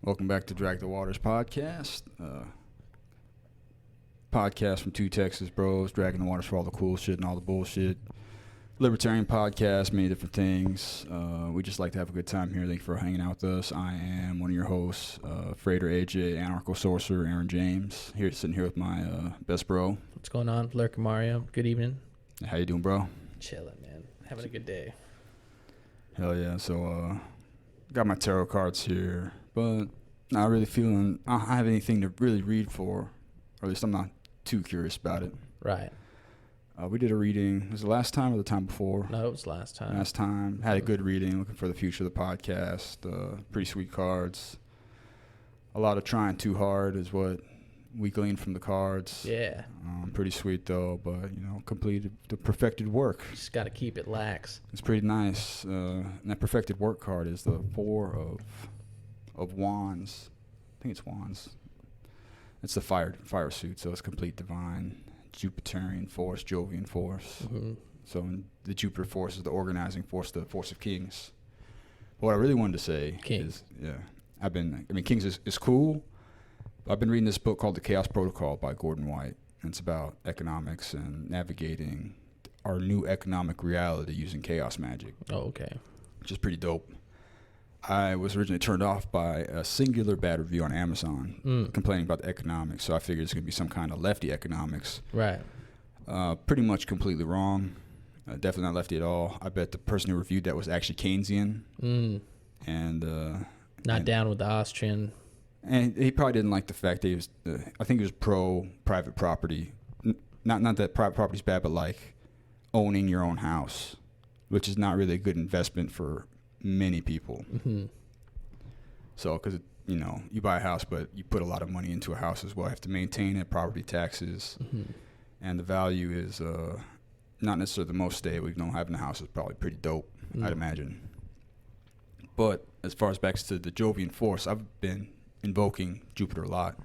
Welcome back to Drag the Waters podcast. Podcast from two Texas bros, dragging the waters for all the cool shit and all the bullshit. Libertarian podcast, many different things. We just like to have a good time here. Thank you for hanging out with us. I am one of your hosts, Freighter AJ, Anarcho Sorcerer, Aaron James. Sitting here with my best bro. What's going on? Lurker Mario. Good evening. How you doing, bro? Chilling, man. Having a good day. Hell yeah. So, got my tarot cards here, but not really feeling, I don't have anything to really read for, or at least I'm not too curious about it. Right. We did a reading. Was it last time or the time before? No, it was last time. Last time. Had a good reading, looking for the future of the podcast. Pretty sweet cards. A lot of trying too hard is what we gleaned from the cards. Yeah. Pretty sweet though, but completed the perfected work. Just got to keep it lax. It's pretty nice. And that perfected work card is the Four of Wands. I think it's Wands. It's the fire suit, so it's complete divine, Jupiterian force, Jovian force. Mm-hmm. So the Jupiter force is the organizing force, the force of kings. But what I really wanted to say is, Kings is cool. I've been reading this book called The Chaos Protocol by Gordon White. And it's about economics and navigating our new economic reality using chaos magic. Oh, okay. Which is pretty dope. I was originally turned off by a singular bad review on Amazon complaining about the economics, so I figured it's going to be some kind of lefty economics. Right. Pretty much completely wrong. Definitely not lefty at all. I bet the person who reviewed that was actually Keynesian. And not down with the Austrian. And he probably didn't like the fact that he was, I think he was pro-private property. Not that private property's bad, but like owning your own house, which is not really a good investment for many people. Mm-hmm. So, because you buy a house, but you put a lot of money into a house as well. You have to maintain it, property taxes, and the value is not necessarily the most stable. Even though having a house is probably pretty dope, I'd imagine. But as far as back to the Jovian force, I've been invoking Jupiter a lot.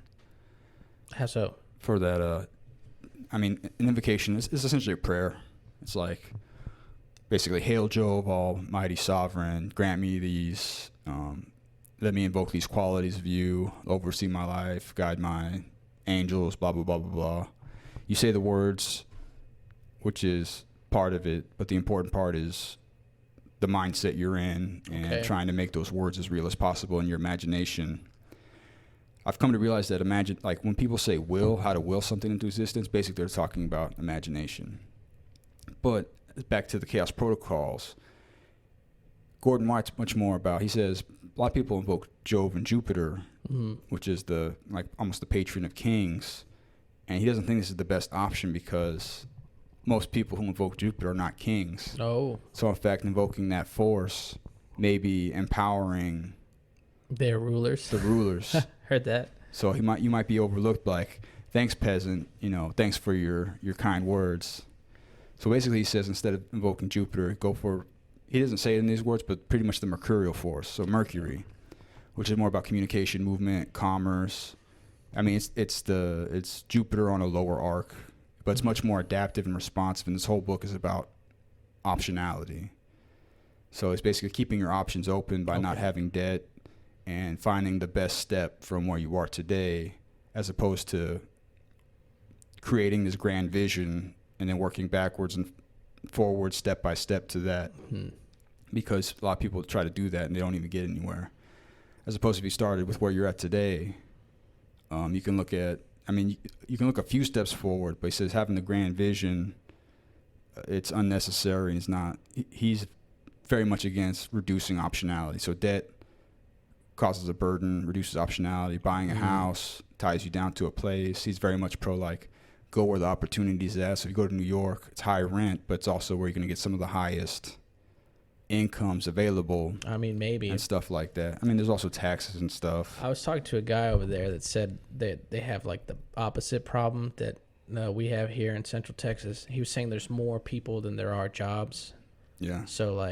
How so? For that, an invocation is essentially a prayer. It's like, basically, hail Jove, almighty sovereign, grant me these, let me invoke these qualities of you, oversee my life, guide my angels, blah, blah, blah, blah, blah. You say the words, which is part of it, but the important part is the mindset you're in and trying to make those words as real as possible in your imagination. I've come to realize that when people say how to will something into existence, basically they're talking about imagination. But back to the Chaos Protocols, Gordon White's much more about, he says, a lot of people invoke Jove and Jupiter, which is almost the patron of kings, and he doesn't think this is the best option because most people who invoke Jupiter are not kings. Oh. So in fact, invoking that force may be empowering their rulers. The rulers. Heard that. So you might be overlooked like, thanks peasant, thanks for your kind words. So basically he says instead of invoking Jupiter, he doesn't say it in these words, but pretty much the mercurial force. So Mercury, which is more about communication, movement, commerce. It's Jupiter on a lower arc, but it's much more adaptive and responsive. And this whole book is about optionality. So it's basically keeping your options open by not having debt and finding the best step from where you are today, as opposed to creating this grand vision and then working backwards and forward step by step to that. Because a lot of people try to do that and they don't even get anywhere. As opposed to if you started with where you're at today, you can look a few steps forward, but he says having the grand vision, it's unnecessary and it's not. He's very much against reducing optionality. So debt causes a burden, reduces optionality. Buying a house ties you down to a place. He's very much pro go where the opportunities are. So if you go to New York, it's high rent, but it's also where you're going to get some of the highest incomes available. Maybe. And stuff like that. There's also taxes and stuff. I was talking to a guy over there that said that they have the opposite problem that we have here in Central Texas. He was saying there's more people than there are jobs. Yeah. So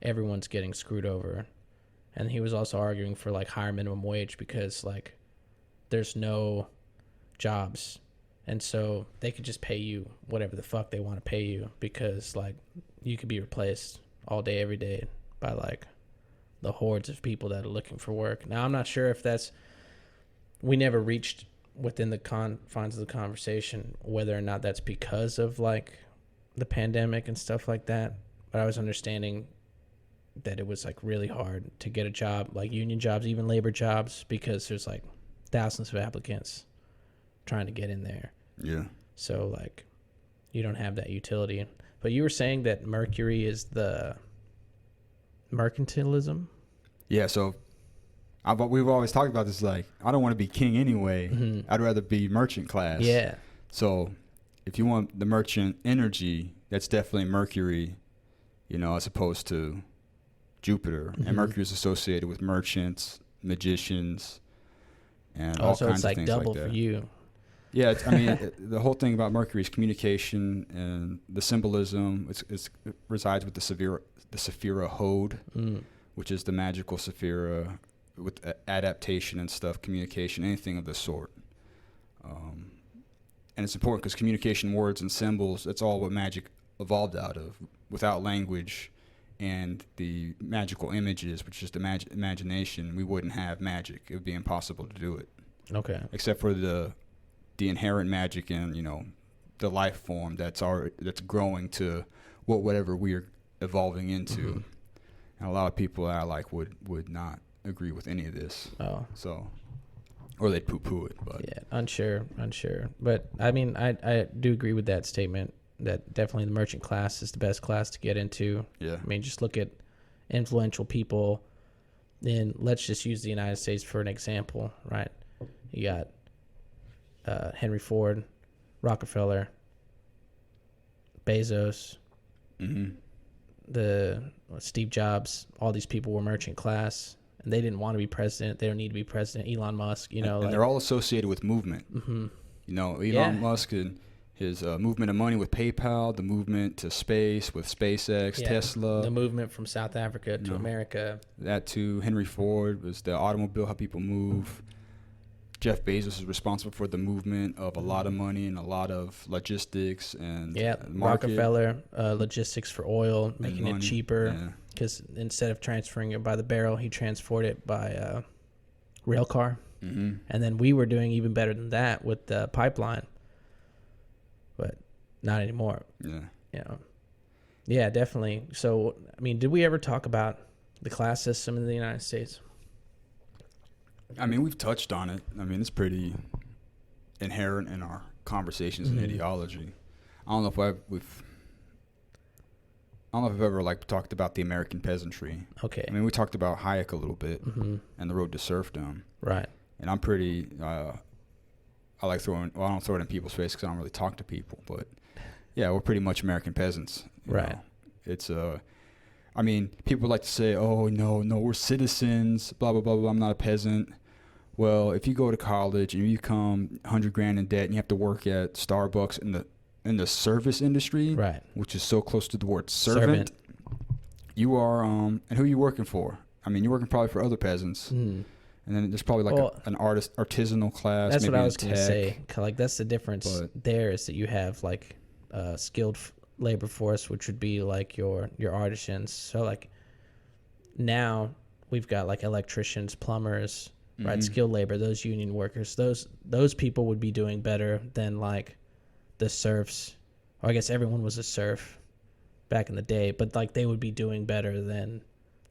everyone's getting screwed over. And he was also arguing for higher minimum wage because there's no jobs. And so they could just pay you whatever the fuck they want to pay you because you could be replaced all day, every day by the hordes of people that are looking for work. Now, I'm not sure if we never reached within the confines of the conversation whether or not that's because of like the pandemic and stuff like that. But I was understanding that it was like really hard to get a job, like union jobs, even labor jobs, because there's like thousands of applicants trying to get in there. Yeah. So like you don't have that utility. But you were saying that Mercury is the mercantilism? Yeah, so we've always talked about this, like, I don't want to be king anyway. Mm-hmm. I'd rather be merchant class. Yeah. So if you want the merchant energy, that's definitely Mercury, as opposed to Jupiter. Mm-hmm. And Mercury is associated with merchants, magicians, and all Also, kinds it's of like things double like that. for you. Yeah, the whole thing about Mercury is communication and the symbolism. It resides with the Sephira Hode, which is the magical Sephira with adaptation and stuff, communication, anything of the sort. And it's important because communication, words, and symbols, that's all what magic evolved out of. Without language and the magical images, which is the imagination, we wouldn't have magic. It would be impossible to do it. Okay. Except for the inherent magic in the life form that's growing to whatever we're evolving into. Mm-hmm. And a lot of people I like would not agree with any of this. Oh. So, or they'd poo-poo it. But yeah, unsure. But I mean, I do agree with that statement that definitely the merchant class is the best class to get into. Yeah. I mean, just look at influential people. Then let's just use the United States for an example, right? You got Henry Ford, Rockefeller, Bezos, Steve Jobs. All these people were merchant class, and they didn't want to be president. They don't need to be president. Elon Musk, and they're all associated with movement. Mm-hmm. Elon Musk and his movement of money with PayPal, the movement to space with SpaceX, Tesla, the movement from South Africa to America. That too. Henry Ford was the automobile, how people move. Jeff Bezos is responsible for the movement of a lot of money and a lot of logistics and Rockefeller, logistics for oil, making it cheaper because instead of transferring it by the barrel, he transferred it by rail car. Mm-hmm. And then we were doing even better than that with the pipeline, but not anymore. Yeah, definitely. So, I mean, did we ever talk about the class system in the United States? I mean, we've touched on it. I mean, it's pretty inherent in our conversations and ideology. I don't know if I've ever talked about the American peasantry. Okay. I mean, we talked about Hayek a little bit and the road to serfdom. Right. And I'm pretty. I like throwing. Well, I don't throw it in people's face because I don't really talk to people. But yeah, we're pretty much American peasants. Right. It's I mean, people like to say, "Oh no, we're citizens." Blah blah blah blah. I'm not a peasant. Well, if you go to college and you become $100,000 in debt and you have to work at Starbucks in the service industry, right, which is so close to the word servant, you are and who are you working for? I mean, you're working probably for other peasants. And then there's probably an artisanal class. That's maybe what I was going to say. Like that's the difference there is that you have skilled labor force, which would be like your artisans. So now we've got electricians, plumbers, right? Skilled labor, those union workers, those people would be doing better than the serfs. Or I guess everyone was a serf back in the day, but they would be doing better than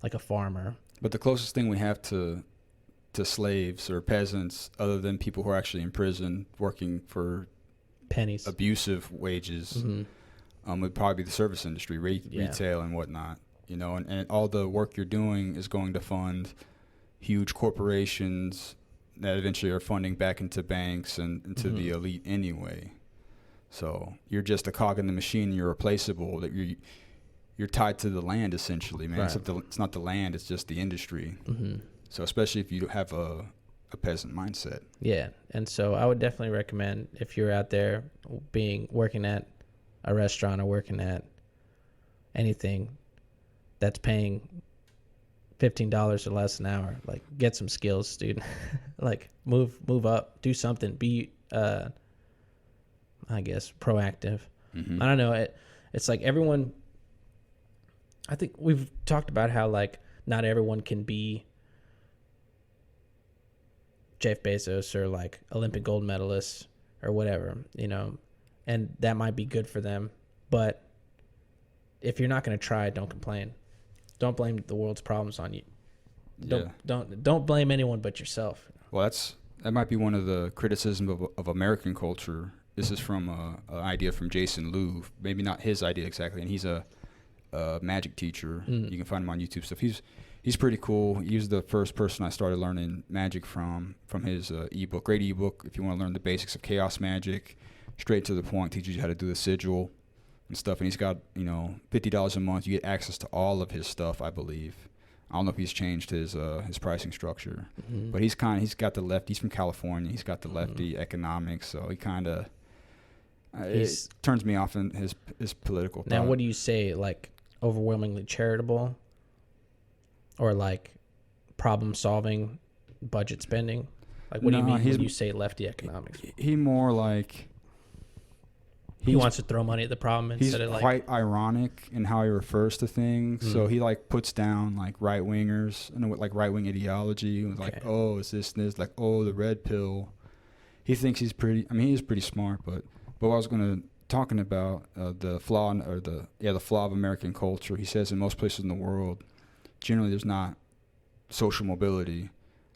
a farmer. But the closest thing we have to slaves or peasants, other than people who are actually in prison working for pennies, abusive wages, would probably be the service industry, retail and whatnot. And all the work you're doing is going to fund huge corporations that eventually are funding back into banks and into the elite anyway. So you're just a cog in the machine. You're replaceable. That you're tied to the land essentially, man. Right. It's not the land. It's just the industry. So especially if you have a peasant mindset. Yeah, and so I would definitely recommend if you're out there working at a restaurant or working at anything that's paying $15 or less an hour, get some skills, dude. Move up, do something, be I guess proactive. I don't know, it's everyone. I think we've talked about how not everyone can be Jeff Bezos or like Olympic gold medalists or whatever, and that might be good for them. But if you're not going to try, don't complain. Don't blame the world's problems on you. Don't blame anyone but yourself. Well, that might be one of the criticisms of American culture. This is from an idea from Jason Liu. Maybe not his idea exactly, and he's a magic teacher. You can find him on YouTube stuff. He's pretty cool. He was the first person I started learning magic from his ebook. Great ebook if you want to learn the basics of chaos magic, straight to the point. Teaches you how to do the sigil and stuff. And he's got $50 a month. You get access to all of his stuff, I believe. I don't know if he's changed his pricing structure, but he's got the left. He's from California. He's got the lefty economics, so he kind of it turns me off in his political thought. Now, what do you say? Like overwhelmingly charitable, or like problem solving, budget spending? Like what do you mean when you say lefty economics? He more like. He wants to throw money at the problem instead of like... He's quite ironic in how he refers to things. So he like puts down like right-wingers and like right-wing ideology. Like, oh, it's this and this. Like, oh, the red pill. He thinks he's pretty... I mean, he is pretty smart, but what I was talking about the flaw the flaw of American culture. He says in most places in the world, generally there's not social mobility.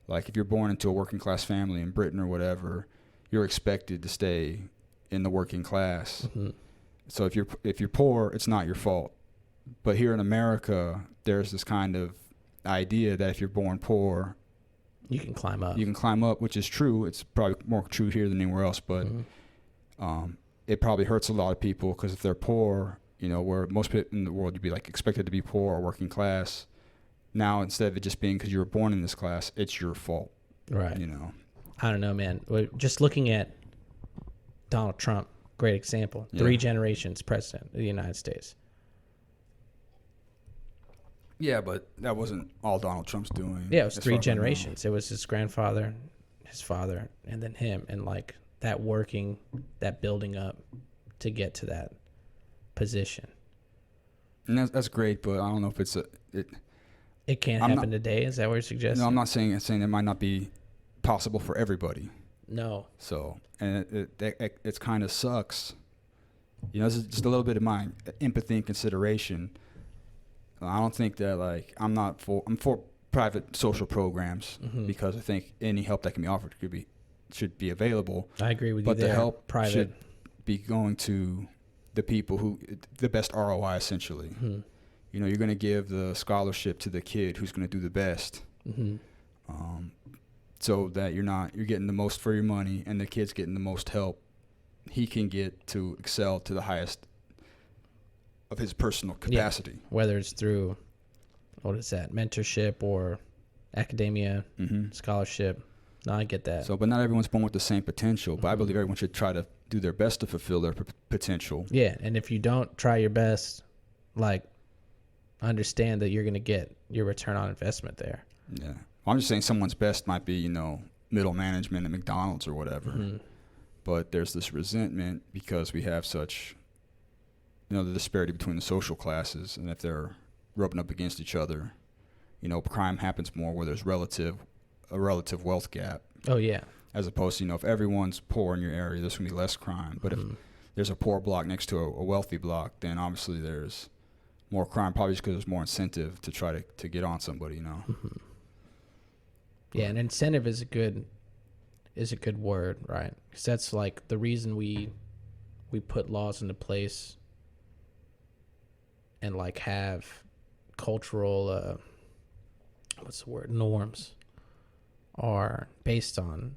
Like if you're born into a working class family in Britain or whatever, you're expected to stay in the working class. So if you're poor, it's not your fault. But here in America, there's this kind of idea that if you're born poor, you can climb up. You can climb up, which is true. It's probably more true here than anywhere else. But it probably hurts a lot of people because if they're poor, where most people in the world you'd be like expected to be poor or working class. Now instead of it just being because you were born in this class, it's your fault. Right. I don't know, man. Just looking at Donald Trump, great example. 3 generations president of the United States. Yeah, but that wasn't all Donald Trump's doing. Yeah, it was 3 generations. It was his grandfather, his father, and then him. And like that building up to get to that position. And that's great, but I don't know if it can't happen today. Is that what you're suggesting? No, I'm not saying it might not be possible for everybody. No. So, and it kind of sucks. This is just a little bit of my empathy and consideration. I don't think that I'm for private social programs because I think any help that can be offered should be available. I agree with you. But the help private should be going to the people who the best ROI essentially. You're going to give the scholarship to the kid who's going to do the best. So that you're getting the most for your money and the kid's getting the most help he can get to excel to the highest of his personal capacity. Yeah. Whether it's through, mentorship or academia, scholarship. No, I get that. So, but not everyone's born with the same potential, but I believe everyone should try to do their best to fulfill their potential. Yeah, and if you don't try your best, understand that you're going to get your return on investment there. Yeah. I'm just saying someone's best might be, middle management at McDonald's or whatever. But there's this resentment because we have such, the disparity between the social classes. And if they're rubbing up against each other, crime happens more where there's a relative wealth gap. Oh, yeah. As opposed to, if everyone's poor in your area, there's going to be less crime. But if there's a poor block next to a wealthy block, then obviously there's more crime, probably just because there's more incentive to try to get on somebody, Yeah, an incentive is a good word, right? Because that's like the reason we put laws into place and have cultural norms are based on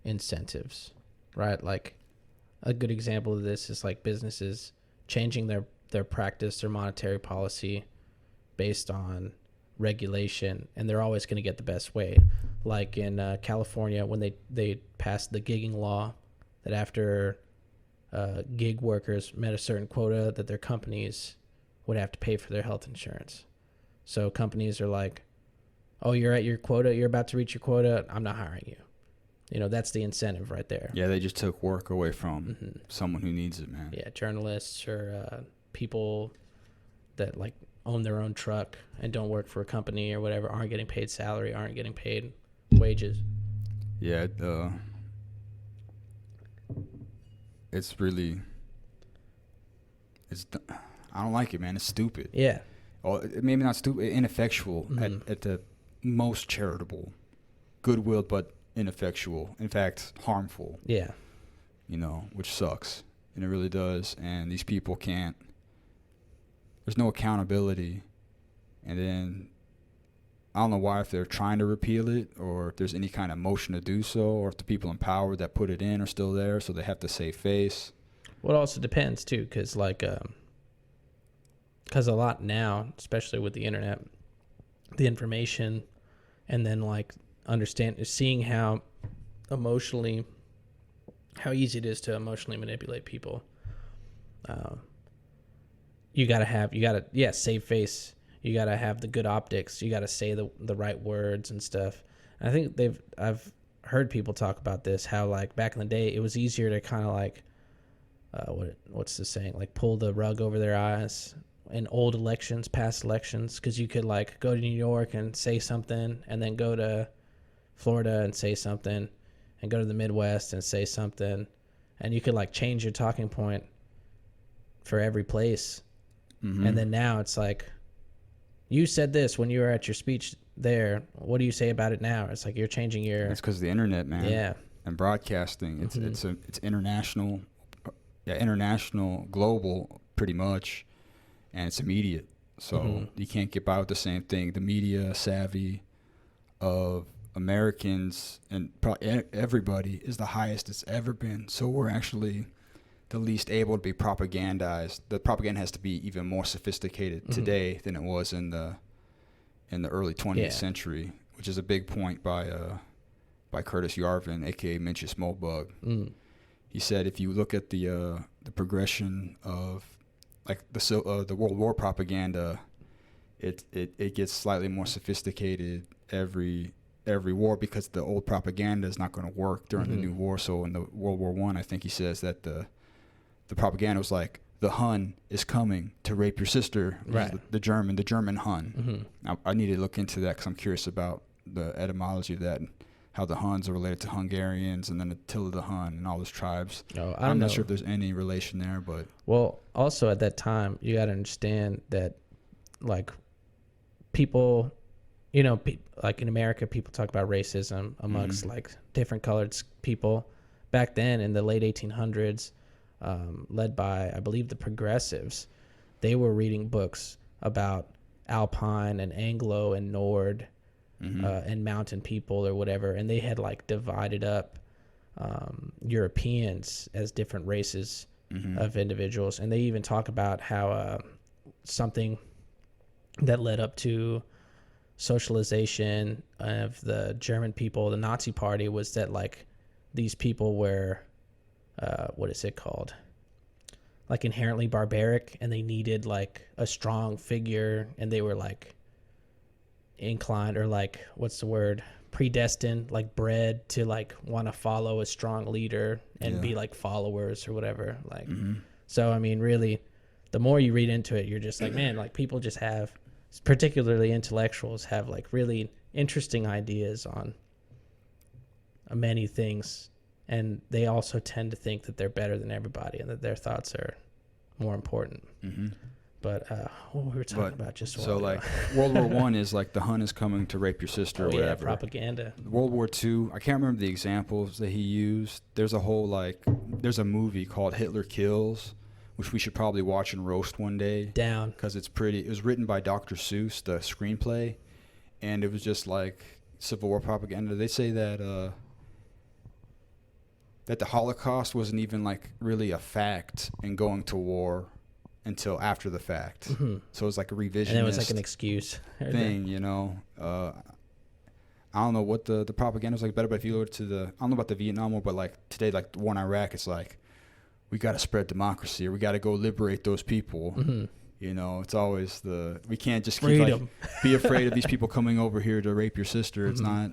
incentives, right? Like a good example of this is businesses changing their practice, their monetary policy based on regulation, and they're always going to get the best way. Like in California, when they passed the gigging law, that after gig workers met a certain quota, that their companies would have to pay for their health insurance. So companies are like, oh, you're at your quota, you're about to reach your quota, I'm not hiring you. That's the incentive right there. Yeah, they just took work away from someone who needs it, man. Yeah, journalists or people that own their own truck and don't work for a company or whatever, aren't getting paid salary, aren't getting paid wages. Yeah, it's really, I don't like it, man. It's stupid. Yeah. Or maybe not stupid, ineffectual at the most charitable, goodwill, but ineffectual. In fact, harmful. Yeah. You know, which sucks, and it really does. And these people can't. There's no accountability, and then I don't know why, if they're trying to repeal it, or if there's any kind of motion to do so, or if the people in power that put it in are still there, so they have to save face. Well, it also depends too, because a lot now, especially with the internet, the information, and then like seeing how easy it is to emotionally manipulate people. You gotta save face. You gotta have the good optics. You gotta say the right words and stuff. And I think I've heard people talk about this, how like back in the day it was easier to kind of like what's the saying, like pull the rug over their eyes in past elections, because you could like go to New York and say something, and then go to Florida and say something, and go to the Midwest and say something, and you could like change your talking point for every place. And then now it's like, you said this when you were at your speech there, what do you say about it now? It's like you're changing your... It's because of the internet, man. Yeah. And broadcasting. It's international, global, pretty much, and it's immediate. So you can't get by with the same thing. The media savvy of Americans and probably everybody is the highest it's ever been. So we're actually the least able to be propagandized. The propaganda has to be even more sophisticated today than it was in the early 20th century, which is a big point by Curtis Yarvin, aka Mencius Moldbug. He said if you look at the progression of like the World War propaganda, it gets slightly more sophisticated every war, because the old propaganda is not going to work during the new war. So in the World War I think he says that the propaganda was like, the Hun is coming to rape your sister. Right. The German Hun. I need to look into that, because I'm curious about the etymology of that, and how the Huns are related to Hungarians, and then Attila the Hun and all those tribes. I'm not sure if there's any relation there, but... Well, also at that time, you got to understand that, like, people, you know, like in America, people talk about racism amongst, like, different colored people. Back then, in the late 1800s, led by, I believe, the Progressives, they were reading books about Alpine and Anglo and Nord and mountain people or whatever, and they had like divided up Europeans as different races of individuals. And they even talk about how something that led up to socialization of the German people, the Nazi Party, was that like these people were what is it called, like inherently barbaric, and they needed like a strong figure, and they were like inclined, or like, what's the word, predestined, like bred to like want to follow a strong leader and be like followers or whatever, like so I mean, really, the more you read into it, you're just like, man, like people just have, particularly intellectuals, have like really interesting ideas on many things, and they also tend to think that they're better than everybody and that their thoughts are more important. But what we were talking about just a while ago. Like World War I is like the Hun is coming to rape your sister or whatever. Propaganda. World War II, I can't remember the examples that he used. There's a whole there's a movie called Hitler Kills, which we should probably watch and roast one day. Down. Because it was written by Dr. Seuss, the screenplay, and it was just like Civil War propaganda. They say that the Holocaust wasn't even like really a fact in going to war until after the fact. So it was like a revisionist, and it was like an excuse thing, you know. I don't know what the propaganda was like better, but if you look to I don't know about the Vietnam War, but like today, like the war in Iraq, it's like, we got to spread democracy, or we got to go liberate those people. You know, it's always we can't just keep like, be afraid of these people coming over here to rape your sister. It's not.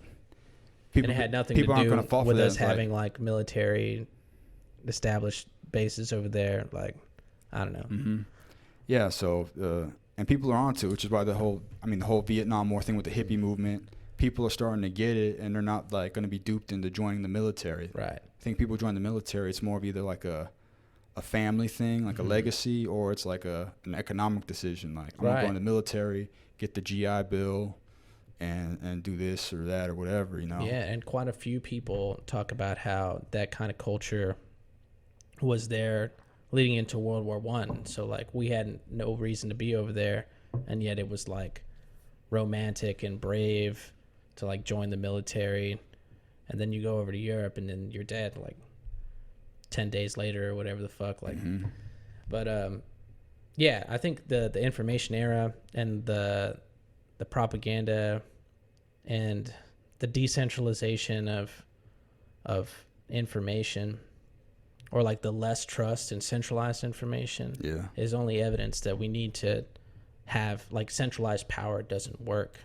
People, and it had nothing people to aren't do gonna fall with for us that. having like military established bases over there. Like, I don't know. Yeah, so And people are onto it, which is why the whole Vietnam War thing with the hippie movement, people are starting to get it, and they're not like going to be duped into joining the military. Right. I think people join the military, it's more of either like a family thing, like a legacy, or it's like an economic decision. Like, I'm going to go in the military, get the GI Bill, and do this or that or whatever, you know? Yeah, and quite a few people talk about how that kind of culture was there leading into World War One. So, like, we had no reason to be over there, and yet it was, like, romantic and brave to, like, join the military. And then you go over to Europe, and then you're dead, like, 10 days later or whatever the fuck, like. But yeah, I think the information era and the propaganda and the decentralization of information, or like the less trust in centralized information, is only evidence that we need to have, like, centralized power doesn't work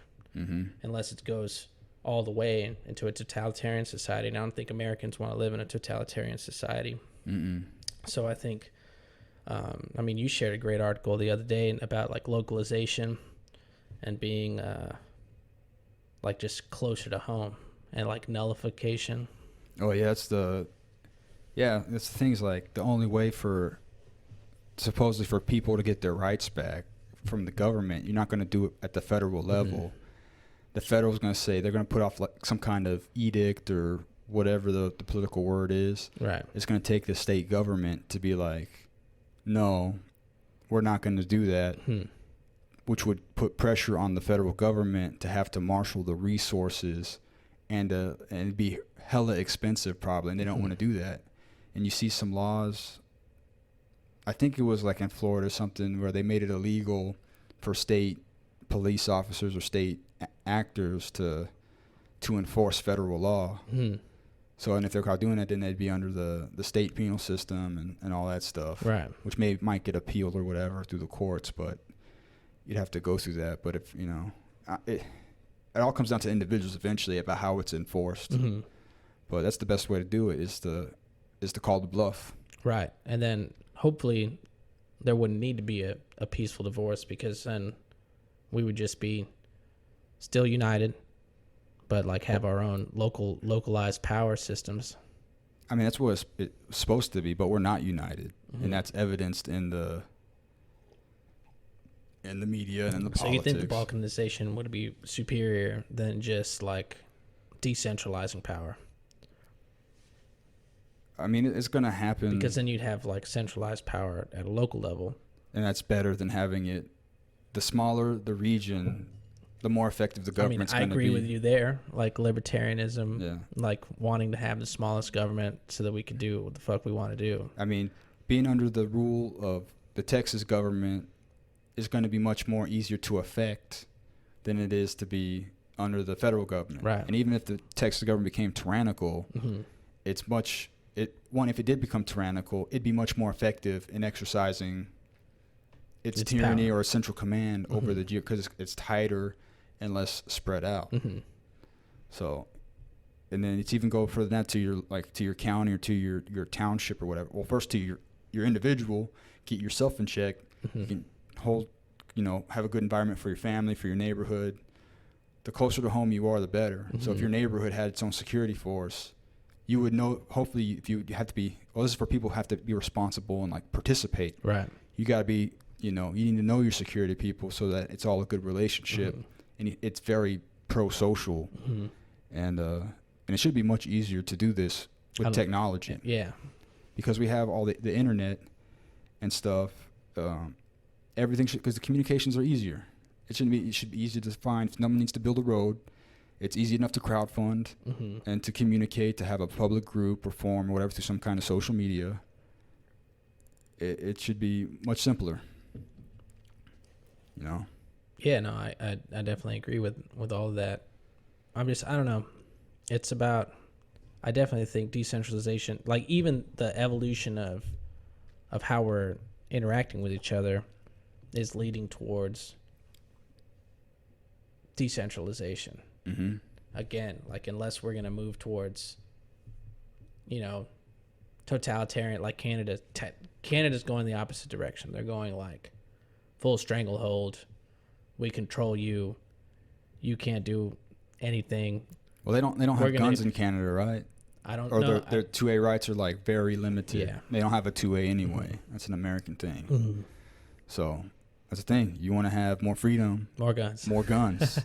unless it goes all the way into a totalitarian society. And I don't think Americans want to live in a totalitarian society. So I think, I mean, you shared a great article the other day about, like, localization and being, like, just closer to home, and, like, nullification. Oh, yeah, that's the things, like, the only way supposedly for people to get their rights back from the government, you're not going to do it at the federal level. The federal's going to say they're going to put off, like, some kind of edict or whatever the political word is. Right. It's going to take the state government to be like, no, we're not going to do that, which would put pressure on the federal government to have to marshal the resources and it'd be hella expensive probably, and they don't want to do that. And you see some laws, I think it was like in Florida or something, where they made it illegal for state police officers or state actors to enforce federal law. So, and if they're caught doing it, then they'd be under the state penal system and all that stuff. Right. Which might get appealed or whatever through the courts, but you'd have to go through that. But if, you know, it all comes down to individuals eventually about how it's enforced. But that's the best way to do it, is to call the bluff. Right. And then hopefully there wouldn't need to be a peaceful divorce, because then we would just be still united, but, like, have our own localized power systems. I mean, that's what it's supposed to be, but we're not united, and that's evidenced in the media and in the politics. So you think the balkanization would be superior than just, like, decentralizing power? I mean, it's going to happen, because then you'd have, like, centralized power at a local level, and that's better than having it. The smaller the region, the more effective the government's going to be. I agree with you there. Like, libertarianism, like, wanting to have the smallest government so that we could do what the fuck we want to do. I mean, being under the rule of the Texas government is going to be much more easier to affect than it is to be under the federal government. Right. And even if the Texas government became tyrannical, if it did become tyrannical, it'd be much more effective in exercising its tyranny power, or central command over the because it's tighter and less spread out. So, and then it's even go further than that to your county or to your township or whatever. Well, first to your individual, keep yourself in check. You can have a good environment for your family, for your neighborhood. The closer to home you are, the better. So if your neighborhood had its own security force, you would know, hopefully, if you have to be, this is for people who have to be responsible and, like, participate. Right. You got to be, you need to know your security people so that it's all a good relationship. And it's very pro-social. And it should be much easier to do this with technology. Yeah. Because we have all the internet and stuff. Everything because the communications are easier. It should be easy to find. If someone needs to build a road, it's easy enough to crowdfund and to communicate, to have a public group or forum or whatever through some kind of social media. It should be much simpler. Yeah, no, I definitely agree with all of that. I don't know. It's about, I definitely think decentralization, like, even the evolution of how we're interacting with each other is leading towards decentralization. Again, like, unless we're going to move towards, totalitarian, like Canada. Canada's going the opposite direction. They're going, like, full stranglehold. We control you. You can't do anything. Well, they don't have guns in Canada, right? I don't or know. Their 2A rights are like very limited. Yeah. They don't have a 2A anyway. That's an American thing. Mm-hmm. So that's the thing. You want to have more freedom, More guns, more guns,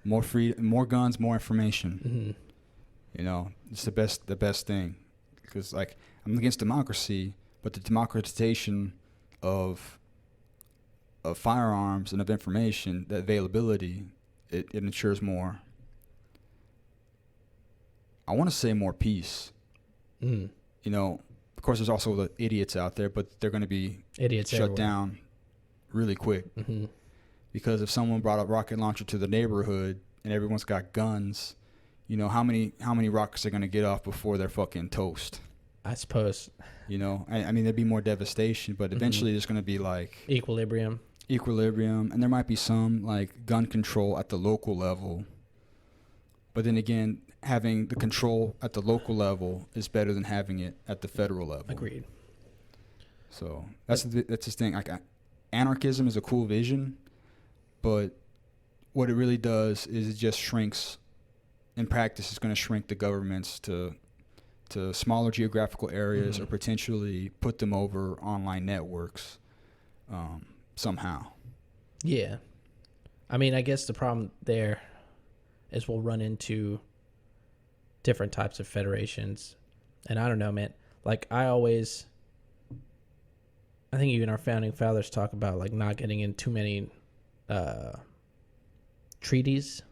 more guns, more information. Mm-hmm. You know, it's the best thing. Because like I'm against democracy, but the democratization of firearms and of information, the availability, it ensures more. I want to say more peace. Mm. You know, of course, there's also the idiots out there, but they're going to be Idiots shut everywhere. down really quick. Mm-hmm. Because if someone brought a rocket launcher to the neighborhood and everyone's got guns, you know, how many rockets are going to get off before they're fucking toast? I suppose. You know, I mean, there'd be more devastation, but eventually there's going to be like Equilibrium, and there might be some like gun control at the local level. But then again, having the control at the local level is better than having it at the federal level. Agreed. So that's the thing. Like, anarchism is a cool vision, but what it really does is it just shrinks. In practice, it's going to shrink the governments to smaller geographical areas, or potentially put them over online networks somehow. Yeah. I mean, I guess the problem there is we'll run into different types of federations. And I don't know, man. Like, I think even our founding fathers talk about, like, not getting in too many treaties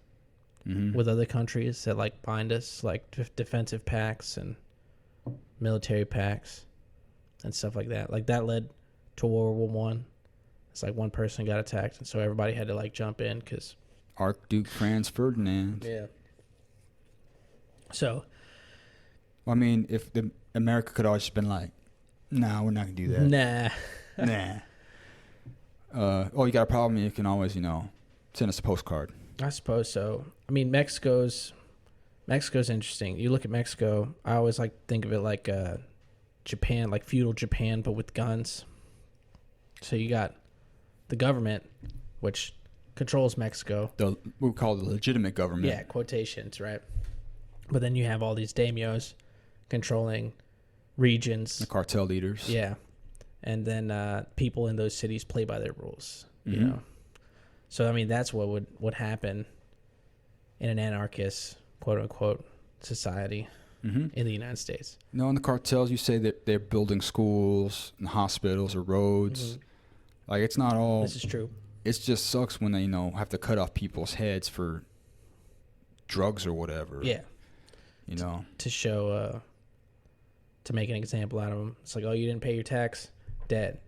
with other countries that, like, bind us, like defensive pacts and military pacts and stuff like that. Like, that led to World War One. It's like one person got attacked, and so everybody had to, like, jump in because... Archduke Franz Ferdinand. Yeah. So... I mean, if America could always just been like, nah, we're not going to do that. Nah. Oh, you got a problem? You can always, send us a postcard. I suppose so. I mean, Mexico's interesting. You look at Mexico, I always like to think of it like Japan, like feudal Japan, but with guns. So you got the government, which controls Mexico. We call it the legitimate government. Yeah, quotations, right? But then you have all these daimyos controlling regions. The cartel leaders. Yeah. And then people in those cities play by their rules, you know? So, I mean, that's what would happen in an anarchist, quote-unquote, society in the United States. No, in the cartels, you say that they're building schools and hospitals or roads. Like, it's not all... This is true. It just sucks when they, have to cut off people's heads for drugs or whatever. Yeah. To show... to make an example out of them. It's like, oh, you didn't pay your tax? Dead.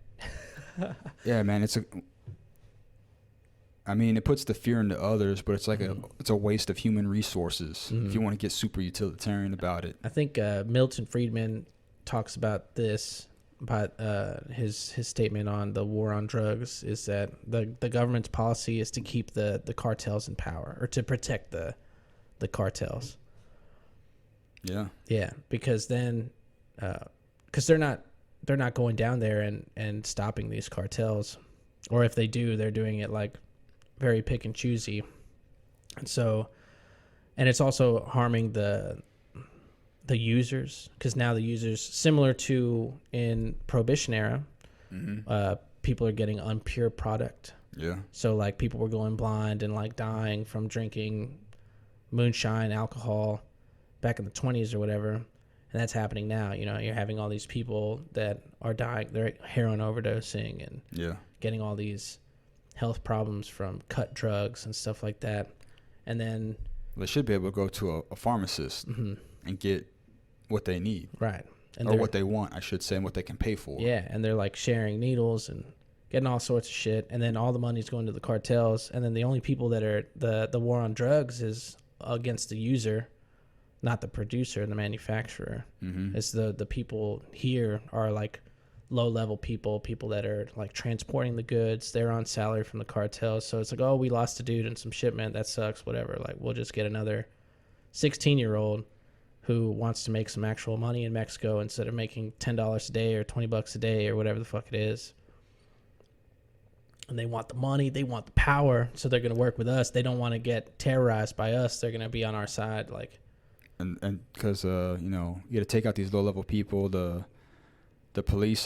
Yeah, man, it puts the fear into others, but it's like it's a waste of human resources if you want to get super utilitarian about it. I think Milton Friedman talks about this, about his statement on the war on drugs, is that the government's policy is to keep the cartels in power, or to protect the cartels. Yeah. Yeah, because then, because they're not going down there and stopping these cartels, or if they do, they're doing it like very pick and choosy, and so, and it's also harming the users, because now the users, similar to in Prohibition era, people are getting unpure product. Yeah. So like people were going blind and like dying from drinking moonshine, alcohol, back in the 1920s or whatever, and that's happening now. You're having all these people that are dying, they're heroin overdosing and getting all these health problems from cut drugs and stuff like that. And then they should be able to go to a pharmacist and get what they need, right? And or what they want, I should say, and what they can pay for. Yeah, and they're like sharing needles and getting all sorts of shit, and then all the money's going to the cartels, and then the only people that are the war on drugs is against the user, not the producer and the manufacturer. It's the people here are like low-level people that are like transporting the goods. They're on salary from the cartels, so it's like, oh, we lost a dude in some shipment, that sucks, whatever. Like, we'll just get another 16-year-old who wants to make some actual money in Mexico instead of making $10 a day or $20 a day or whatever the fuck it is. and they want the money, they want the power, so they're going to work with us. They don't want to get terrorized by us. They're going to be on our side, like. And because you know, you got to take out these low level people. The police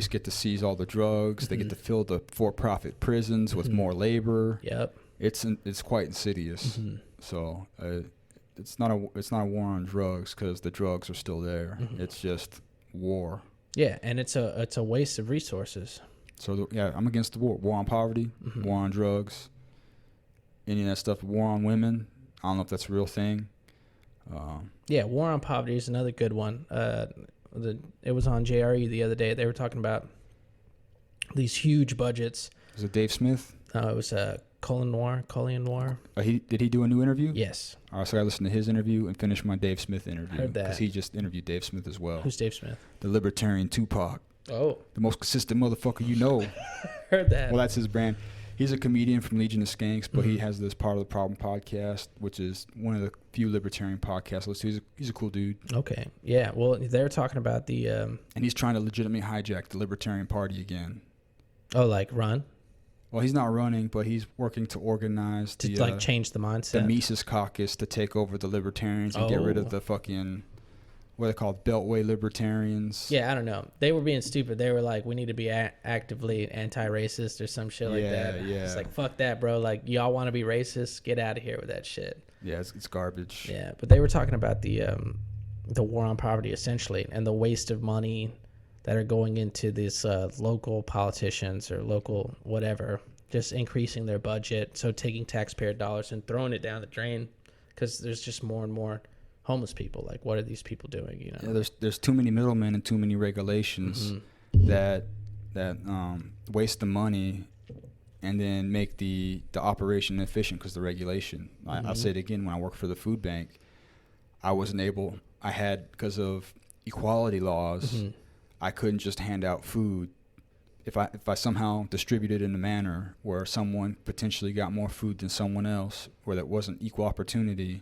get to seize all the drugs. They get to fill the for-profit prisons with more labor. Yep. It's quite insidious. So it's not a war on drugs because the drugs are still there. It's just war. Yeah, and it's a waste of resources. So I'm against the war. War on poverty, war on drugs, any of that stuff. War on women. I don't know if that's a real thing. Yeah, war on poverty is another good one. It was on JRE the other day. They were talking about these huge budgets. Was it Dave Smith? It was Colin Noir. Did he do a new interview? Yes. All right, so I listened to his interview and finished my Dave Smith interview. Heard that. Because he just interviewed Dave Smith as well. Who's Dave Smith? The libertarian Tupac. Oh. The most consistent motherfucker you know. Heard that. Well, that's his brand. He's a comedian from Legion of Skanks, but he has this Part of the Problem podcast, which is one of the few libertarian podcasts. He's a cool dude. Okay. Yeah. Well, they're talking about the. And he's trying to legitimately hijack the Libertarian Party again. Oh, like run? Well, he's not running, but he's working to organize to change the mindset. The Mises Caucus to take over the Libertarians and get rid of the fucking. What are they called? Beltway libertarians. Yeah, I don't know. They were being stupid. They were like, we need to be actively anti-racist or some shit like that. Yeah. It's like, fuck that, bro. Like, y'all want to be racist? Get out of here with that shit. Yeah, it's garbage. Yeah, but they were talking about the war on poverty, essentially, and the waste of money that are going into these local politicians or local whatever, just increasing their budget. So taking taxpayer dollars and throwing it down the drain because there's just more and more homeless people. Like, what are these people doing? You know, yeah, there's too many middlemen and too many regulations that waste the money and then make the operation efficient because the regulation. I'll say it again. When I worked for the food bank, I had because of equality laws, I couldn't just hand out food. If I somehow distributed in a manner where someone potentially got more food than someone else, where that wasn't equal opportunity,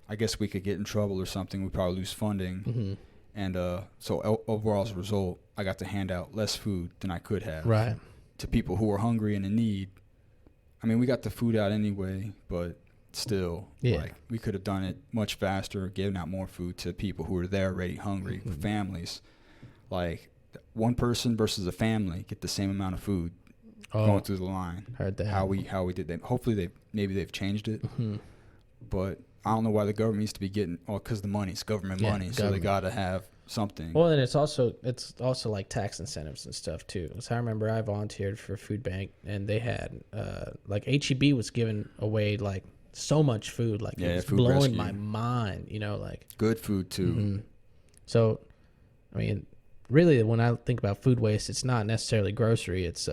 I guess we could get in trouble or something. We'd probably lose funding. And so overall, as a result, I got to hand out less food than I could have to people who were hungry and in need. I mean, we got the food out anyway, but still, like, we could have done it much faster, given out more food to people who were there already hungry, families. Like, one person versus a family get the same amount of food going through the line. Heard that. How we did that. Hopefully they've changed it. But I don't know why the government needs to be getting, because the money's government money, so they got to have something. Well, and it's also like tax incentives and stuff too. So I remember I volunteered for a food bank, and they had like HEB was giving away like so much food, like it was blowing rescue. My mind, you know, like good food too. So, I mean, really, when I think about food waste, it's not necessarily grocery. It's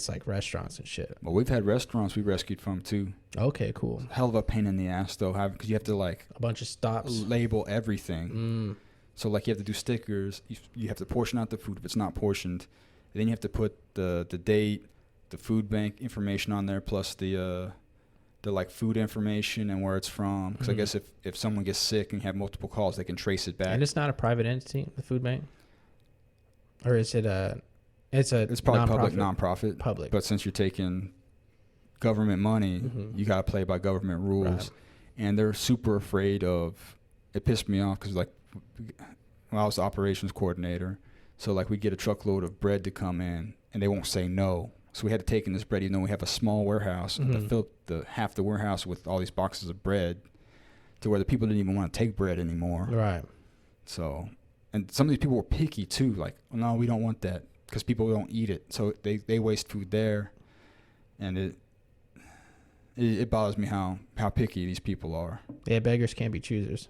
like restaurants and shit. Well, we've had restaurants we rescued from too. Okay, cool. Hell of a pain in the ass though, because you have to like a bunch of stops, label everything. So like you have to do stickers. You have to portion out the food if it's not portioned. And then you have to put the date, the food bank information on there, plus the like food information and where it's from. Because I guess if someone gets sick and you have multiple calls, they can trace it back. And it's not a private entity, the food bank, or is it a? It's probably non-profit. Public. But since you're taking government money, you got to play by government rules. Right. And they're super afraid of, it pissed me off because, like, I was the operations coordinator. So, like, we get a truckload of bread to come in, and they won't say no. So we had to take in this bread, even though we have a small warehouse, and to fill half the warehouse with all these boxes of bread to where the people didn't even want to take bread anymore. Right. So, and some of these people were picky, too. Like, oh, no, we don't want that. Because people don't eat it, so they waste food there, and it bothers me how picky these people are. Yeah, beggars can't be choosers.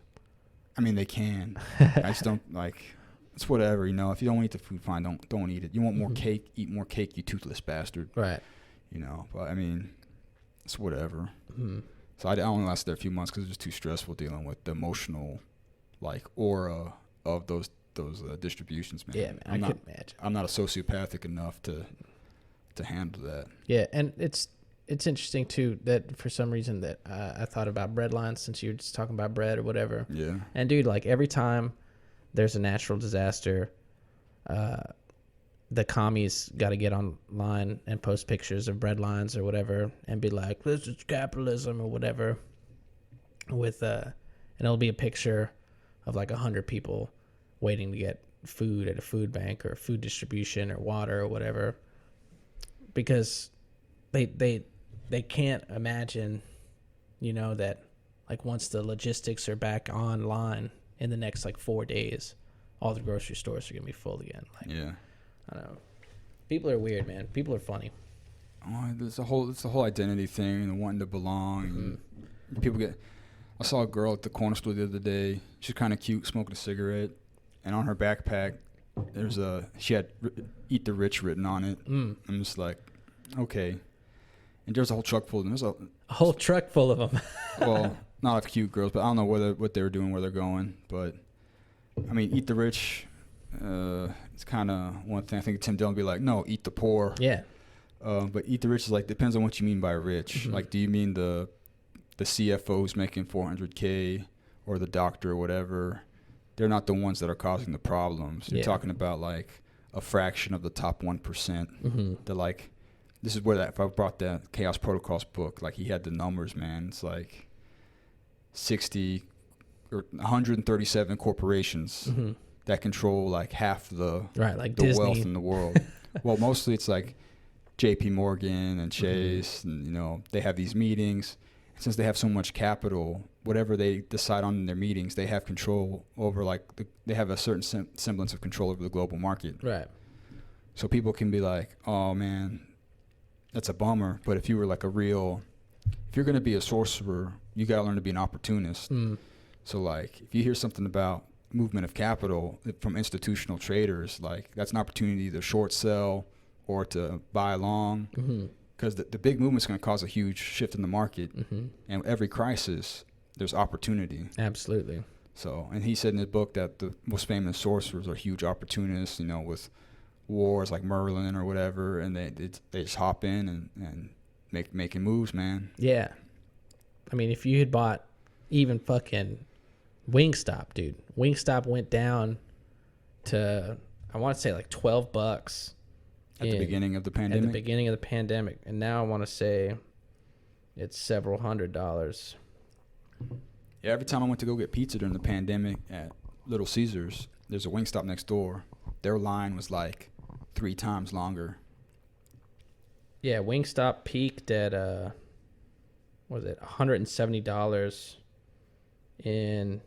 I mean, they can. I just don't like. It's whatever, you know. If you don't eat the food, fine. Don't eat it. You want more cake? Eat more cake, you toothless bastard. Right. You know, but I mean, it's whatever. So I only lasted there a few months because it was too stressful dealing with the emotional, like, aura of those distributions, man. Yeah, man, I couldn't imagine. I'm not a sociopathic enough to handle that. Yeah, and it's interesting too that for some reason that I thought about bread lines since you were just talking about bread or whatever. Yeah. And dude, like every time there's a natural disaster, the commies got to get online and post pictures of bread lines or whatever and be like, this is capitalism or whatever, with and it'll be a picture of like 100 people waiting to get food at a food bank or food distribution or water or whatever, because they can't imagine, you know, that like once the logistics are back online in the next like 4 days, all the grocery stores are gonna be full again. Like, Yeah. I don't know. People are weird, man. People are funny. Oh, it's the whole identity thing and wanting to belong. And people get. I saw a girl at the corner store the other day. She's kind of cute, smoking a cigarette, and on her backpack, she had "Eat the Rich" written on it. I'm just like, okay. And there's a whole truck full of them. There's A whole truck full of them. well, not of cute girls, but I don't know what they were doing, where they're going. But I mean, "Eat the Rich." It's kind of one thing. I think Tim Dillon would be like, no, eat the poor. Yeah. But eat the rich is like, depends on what you mean by rich. Mm-hmm. Like, do you mean the CFO who's making $400K or the doctor or whatever? They're not the ones that are causing the problems. You're talking about like a fraction of the top 1%. They're like, this is where if I brought that Chaos Protocols book, like he had the numbers, man. It's like 60 or 137 corporations that control like half the wealth in the world. Well, mostly it's like JP Morgan and Chase, and you know, they have these meetings. Since they have so much capital, whatever they decide on in their meetings, they have control over, like they have a certain semblance of control over the global market. Right. So people can be like, oh man, that's a bummer. But if you're going to be a sorcerer, you got to learn to be an opportunist. So like, if you hear something about movement of capital from institutional traders, like that's an opportunity to either short sell or to buy long, because the big movement's going to cause a huge shift in the market, and every crisis there's opportunity. Absolutely. So, and he said in his book that the most famous sorcerers are huge opportunists, you know, with wars like Merlin or whatever, and they just hop in and making moves, man. Yeah. I mean, if you had bought even fucking Wingstop, dude. Wingstop went down to, I want to say like $12 at the beginning of the pandemic. And now I want to say it's several $100s. Yeah, every time I went to go get pizza during the pandemic at Little Caesars, there's a Wingstop next door. Their line was like 3 times longer. Yeah, Wingstop peaked at what was it, $170 in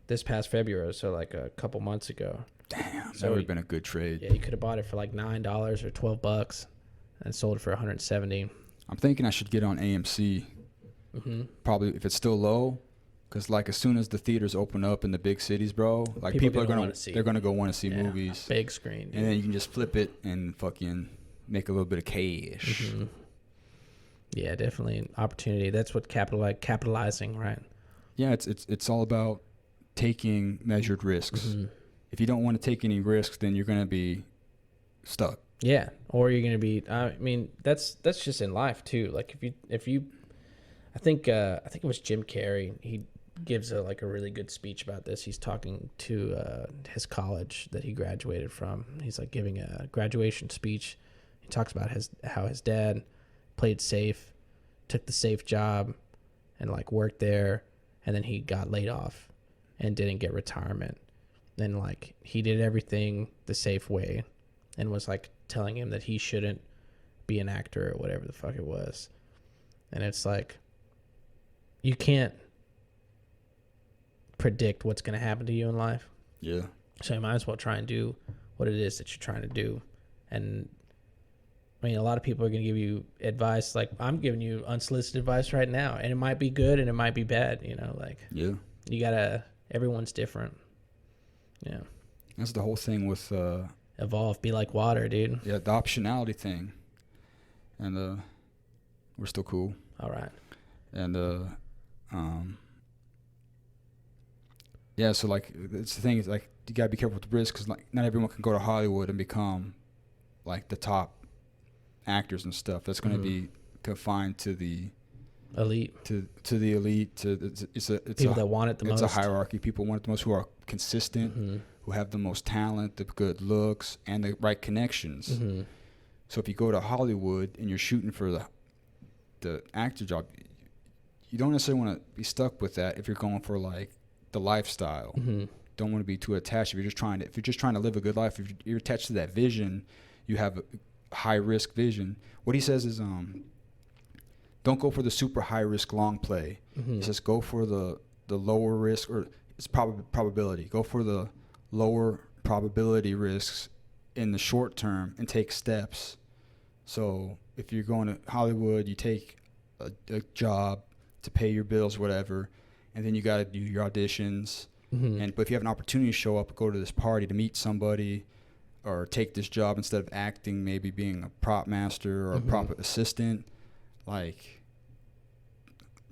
this past February, so like a couple months ago. Damn, so that would have been a good trade. Yeah, you could have bought it for like $9 or $12 and sold it for $170. I'm thinking I should get on AMC. Probably if it's still low, because like as soon as the theaters open up in the big cities, bro, like people are gonna go want to see movies, big screen, dude. And then you can just flip it and fucking make a little bit of cash. Yeah, definitely an opportunity. That's what capitalizing, right? Yeah, it's all about taking measured risks. If you don't want to take any risks, then you're going to be stuck. Yeah, or you're going to be. I mean, that's just in life too. Like if you, I think it was Jim Carrey. He gives a really good speech about this. He's talking to his college that he graduated from. He's like giving a graduation speech. He talks about how his dad played safe, took the safe job, and like worked there. And then he got laid off and didn't get retirement. And like he did everything the safe way and was like telling him that he shouldn't be an actor or whatever the fuck it was. And it's like, you can't predict what's going to happen to you in life. Yeah. So you might as well try and do what it is that you're trying to do. And I mean, a lot of people are going to give you advice. Like I'm giving you unsolicited advice right now, and it might be good and it might be bad, you know, like, yeah, you gotta, everyone's different. Yeah. That's the whole thing with, evolve, be like water, dude. Yeah. The optionality thing. And, we're still cool. All right. And, yeah. So like, it's the thing is like, you gotta be careful with the risk, cause like not everyone can go to Hollywood and become like the top actors and stuff. That's going to be confined to the elite. to the elite. It's People that want it the most. It's a hierarchy. People want it the most, who are consistent, who have the most talent, the good looks, and the right connections. So if you go to Hollywood and you're shooting for the actor job, you don't necessarily want to be stuck with that if you're going for like the lifestyle. Don't want to be too attached. If you're just trying to live a good life, if you're attached to that vision, you have a high risk vision. What he says is, don't go for the super high risk long play. He says go for the lower risk, or it's probability. Go for the lower probability risks in the short term and take steps. So if you're going to Hollywood, you take a job to pay your bills, whatever, and then you got to do your auditions. But if you have an opportunity to show up, go to this party to meet somebody, or take this job instead of acting, maybe being a prop master or a prop assistant, like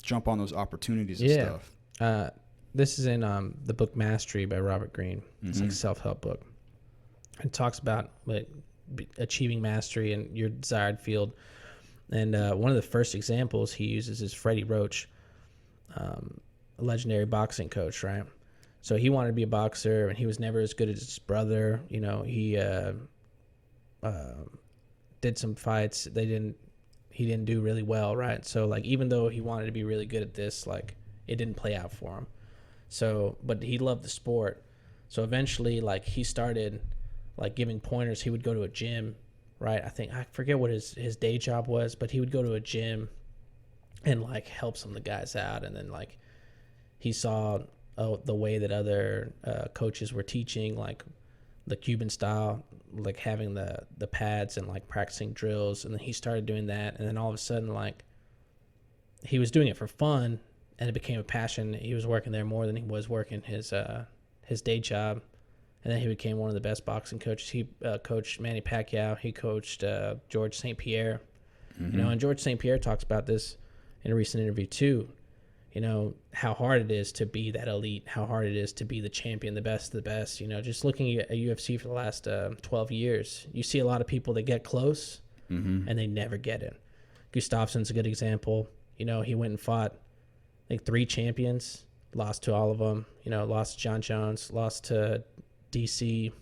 jump on those opportunities and stuff. This is in the book Mastery by Robert Greene. It's like a self-help book. It talks about like achieving mastery in your desired field. And one of the first examples he uses is Freddie Roach, a legendary boxing coach, right? So he wanted to be a boxer, and he was never as good as his brother. You know, he did some fights. He didn't do really well, right? So like, even though he wanted to be really good at this, like it didn't play out for him. So, but he loved the sport. So eventually, like he started like giving pointers. He would go to a gym, right? I forget what his day job was, but he would go to a gym and like help some of the guys out. And then like he saw the way that other coaches were teaching, like the Cuban style, like having the pads and like practicing drills. And then he started doing that. And then all of a sudden, like he was doing it for fun, and it became a passion. He was working there more than he was working his day job. And then he became one of the best boxing coaches. He coached Manny Pacquiao. He coached George St. Pierre. You know, and George St. Pierre talks about this in a recent interview too. You know, how hard it is to be that elite, how hard it is to be the champion, the best of the best. You know, just looking at UFC for the last 12 years, you see a lot of people that get close and they never get it. Gustafsson's a good example. You know, he went and fought, I think, 3 champions, lost to all of them. You know, lost to John Jones, lost to DC.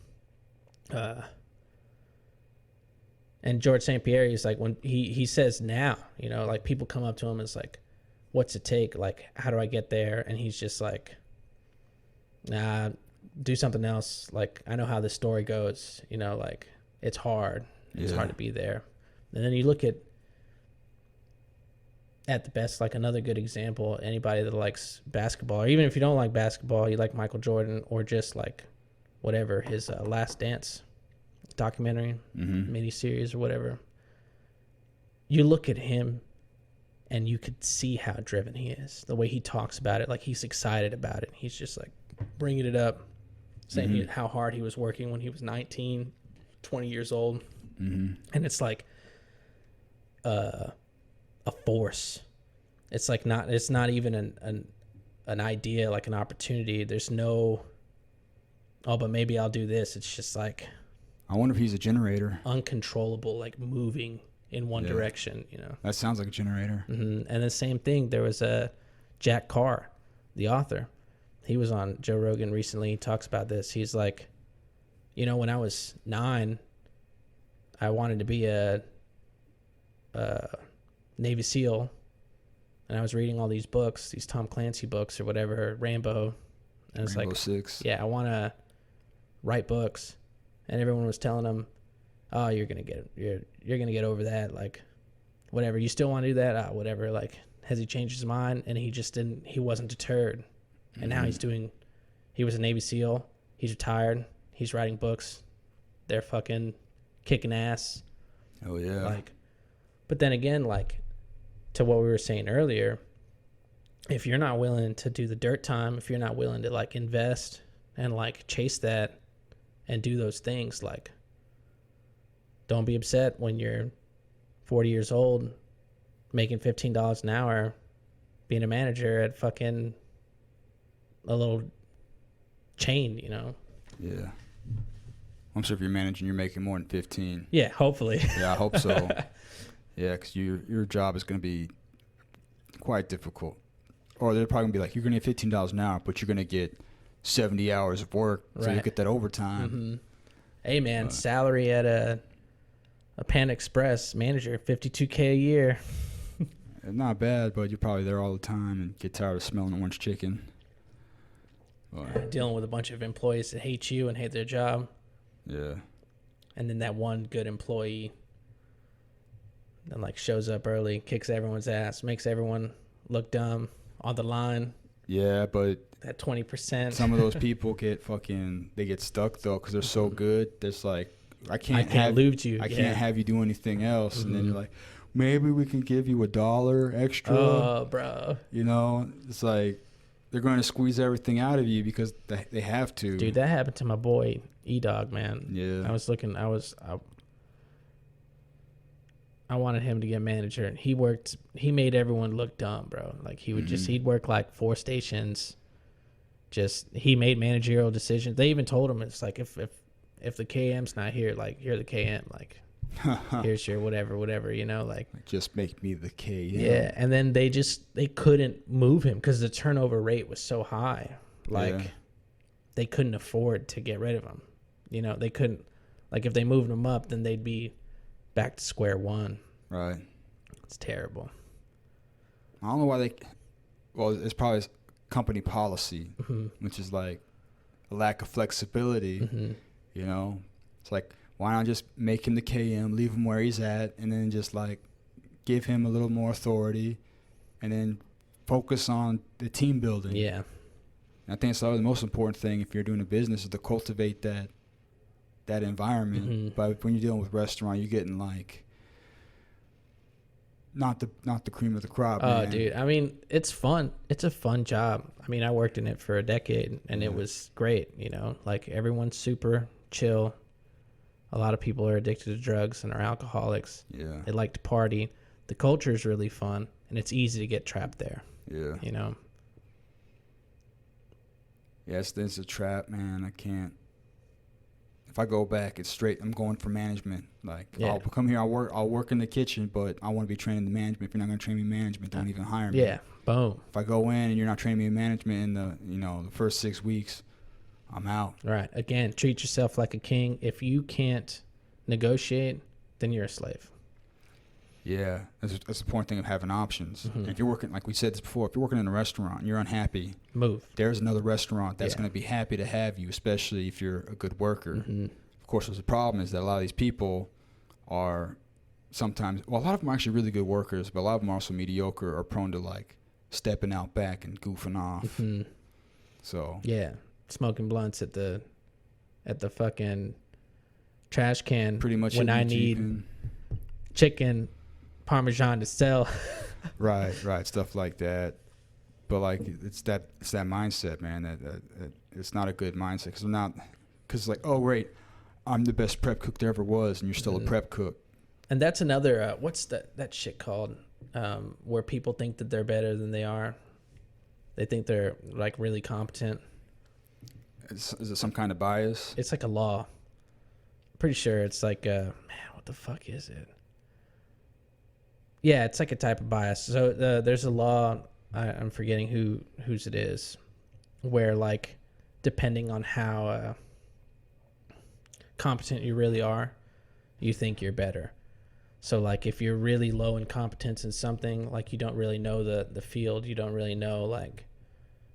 And George St. Pierre, he's like, when he says now, you know, like people come up to him and it's like, what's it take? Like, how do I get there? And he's just like, nah, do something else. Like, I know how this story goes. You know, like, it's hard. It's hard to be there. And then you look at the best, like another good example, anybody that likes basketball, or even if you don't like basketball, you like Michael Jordan, or just like whatever, his Last Dance documentary, miniseries or whatever. You look at him, and you could see how driven he is. The way he talks about it, like he's excited about it. He's just like bringing it up, saying how hard he was working when he was 19, 20 years old. And it's like a force. It's like it's not even an idea, like an opportunity. There's no, oh, but maybe I'll do this. It's just like, I wonder if he's a generator. Uncontrollable, like moving in one direction, you know. That sounds like a generator. And the same thing, there was Jack Carr, the author. He was on Joe Rogan recently. He talks about this. He's like, you know, when I was 9, I wanted to be a Navy SEAL, and I was reading all these books, these Tom Clancy books or whatever, Rambo, and it's Rainbow like, Six. Yeah, I want to write books, and everyone was telling him, oh, you're gonna get over that, like, whatever. You still want to do that? Whatever. Like, has he changed his mind? And he just didn't. He wasn't deterred. And now he was a Navy SEAL. He's retired. He's writing books. They're fucking kicking ass. Oh yeah. Like, but then again, like, to what we were saying earlier, if you're not willing to do the dirt time, if you're not willing to like invest and like chase that and do those things, like, don't be upset when you're 40 years old making $15 an hour being a manager at fucking a little chain, you know. Yeah. I'm sure if you're managing, you're making more than 15. Yeah, hopefully. Yeah, I hope so. Yeah, because your job is going to be quite difficult. Or they're probably gonna be like, you're gonna get $15 an hour, but you're gonna get 70 hours of work, so you get that overtime. Mm-hmm. Hey man, salary at a Pan Express manager, $52K a year. Not bad, but you're probably there all the time and get tired of smelling orange chicken. Dealing with a bunch of employees that hate you and hate their job. Yeah. And then that one good employee that like shows up early, kicks everyone's ass, makes everyone look dumb on the line. Yeah, but that 20%. Some of those people get stuck though because they're so good. There's like, I can't lose you. I can't have you do anything else. And then you're like, maybe we can give you $1 extra. Oh, bro. You know, it's like they're going to squeeze everything out of you because they have to. Dude, that happened to my boy E-Dog, man. Yeah. I wanted him to get manager, and he made everyone look dumb, bro. Like he would he'd work like 4 stations. He made managerial decisions. They even told him, it's like, if the KM's not here, like, you're the KM, like, here's your whatever, you know, like, just make me the KM. Yeah. And then they couldn't move him because the turnover rate was so high. Like, they couldn't afford to get rid of him. You know, they couldn't, like, if they moved him up, then they'd be back to square one. Right. It's terrible. I don't know why it's probably company policy, which is like a lack of flexibility. You know, it's like, why not just make him the KM, leave him where he's at, and then just like give him a little more authority, and then focus on the team building. Yeah. And I think it's the most important thing if you're doing a business is to cultivate that environment. But when you're dealing with restaurant, you're getting like not the cream of the crop. Oh, dude. I mean, it's fun. It's a fun job. I mean, I worked in it for a decade, and it was great. You know, like everyone's super chill. A lot of people are addicted to drugs and are alcoholics. Yeah. They like to party. The culture is really fun, and it's easy to get trapped there. Yeah. You know? Yes, there's a trap, man. I can't. If I go back, it's straight. I'm going for management. Like, I'll come here. I'll work in the kitchen, but I want to be trained in the management. If you're not going to train me in management, don't even hire me. Yeah. Boom. If I go in and you're not training me in management in the first 6 weeks, I'm out. Right. Again, treat yourself like a king. If you can't negotiate, then you're a slave. Yeah, that's the important thing of having options. And if you're working, like we said this before, if you're working in a restaurant and you're unhappy, move. There's another restaurant that's going to be happy to have you, especially if you're a good worker. Of course, there's a problem is that a lot of these people are sometimes, well, a lot of them are actually really good workers, but a lot of them are also mediocre or prone to like stepping out back and goofing off. So yeah, smoking blunts at the fucking trash can. Pretty much when I need chicken Parmesan to sell. right, stuff like that. But like it's that mindset, man. That it's not a good mindset because like, oh wait, I'm the best prep cook there ever was, and you're still a prep cook. And that's another what's that shit called? Where people think that they're better than they are. They think they're like really competent. Is it some kind of bias? It's like a law. Pretty sure it's like man, what the fuck is it? Yeah, it's like a type of bias. So there's a law, I'm forgetting whose it is, where like depending on how competent you really are, you think you're better. So like if you're really low in competence in something, like you don't really know the field, you don't really know like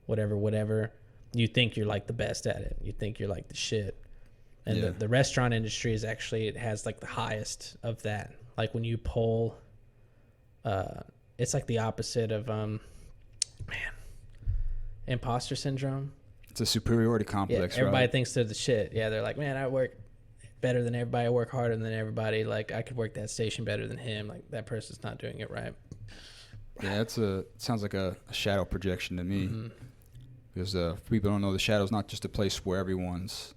whatever, you think you're like the best at it. You think you're like the shit. And the restaurant industry is actually, it has like the highest of that. Like when you poll, it's like the opposite of imposter syndrome. It's a superiority complex. Yeah, everybody thinks they're the shit. Yeah, they're like, man, I work better than everybody. I work harder than everybody. Like I could work that station better than him. Like that person's not doing it right. Yeah, it sounds like a shadow projection to me. Because people don't know, the shadow's not just a place where everyone's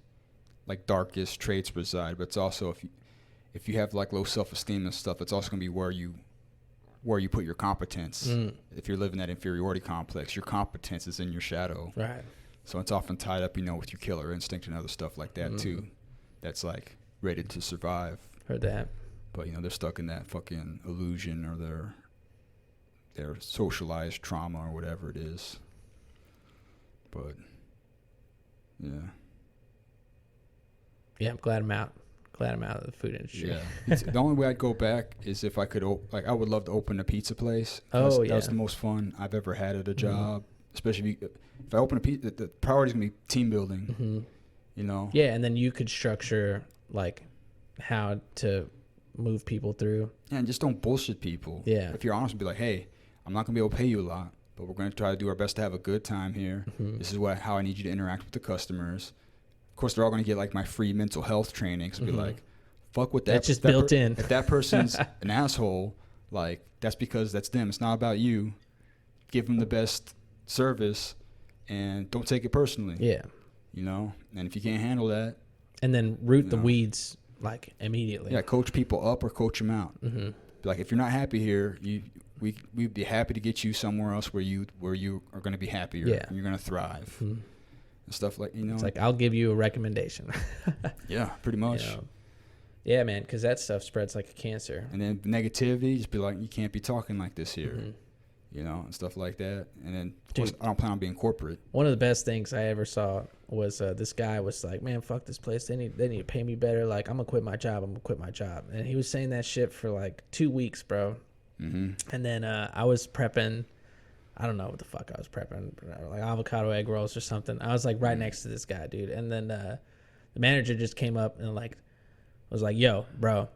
like darkest traits reside, but it's also if you have like low self-esteem and stuff, it's also gonna be where you put your competence. If you're living that inferiority complex, your competence is in your shadow. Right. So it's often tied up, with your killer instinct and other stuff like that too. That's like rated to survive. Heard that. But they're stuck in that fucking illusion, or they're their socialized trauma or whatever it is. But yeah. Yeah, I'm glad I'm out. Glad I'm out of the food industry. Yeah. The only way I'd go back is if I could, I would love to open a pizza place. Oh, yeah. That was the most fun I've ever had at a job. Especially if I open a pizza, the priority is going to be team building, you know? Yeah, and then you could structure, like, how to move people through. Yeah, and just don't bullshit people. Yeah. If you're honest, be like, hey, I'm not going to be able to pay you a lot, but we're going to try to do our best to have a good time here. This is how I need you to interact with the customers. Of course, they're all going to get, like, my free mental health training. So be like, fuck with that. That's just built in. If that person's an asshole, like, that's because that's them. It's not about you. Give them the best service and don't take it personally. Yeah. You know? And if you can't handle that. And then root the weeds, like, immediately. Yeah, coach people up or coach them out. Like, if you're not happy here, we'd be happy to get you somewhere else where you are going to be happier. Yeah. And you're going to thrive. And stuff like, you know. It's like, I'll give you a recommendation. Yeah, pretty much. You know? Yeah, man, because that stuff spreads like a cancer. And then negativity, just be like, you can't be talking like this here. You know, and stuff like that. And then, of course, I don't plan on being corporate. One of the best things I ever saw was this guy was like, man, fuck this place. They need to pay me better. Like, I'm going to quit my job. And he was saying that shit for like 2 weeks, bro. And then I was prepping. I don't know what the fuck I was prepping. Like avocado egg rolls or something. I was like right next to this guy, dude. And then the manager just came up and like was like, yo, bro.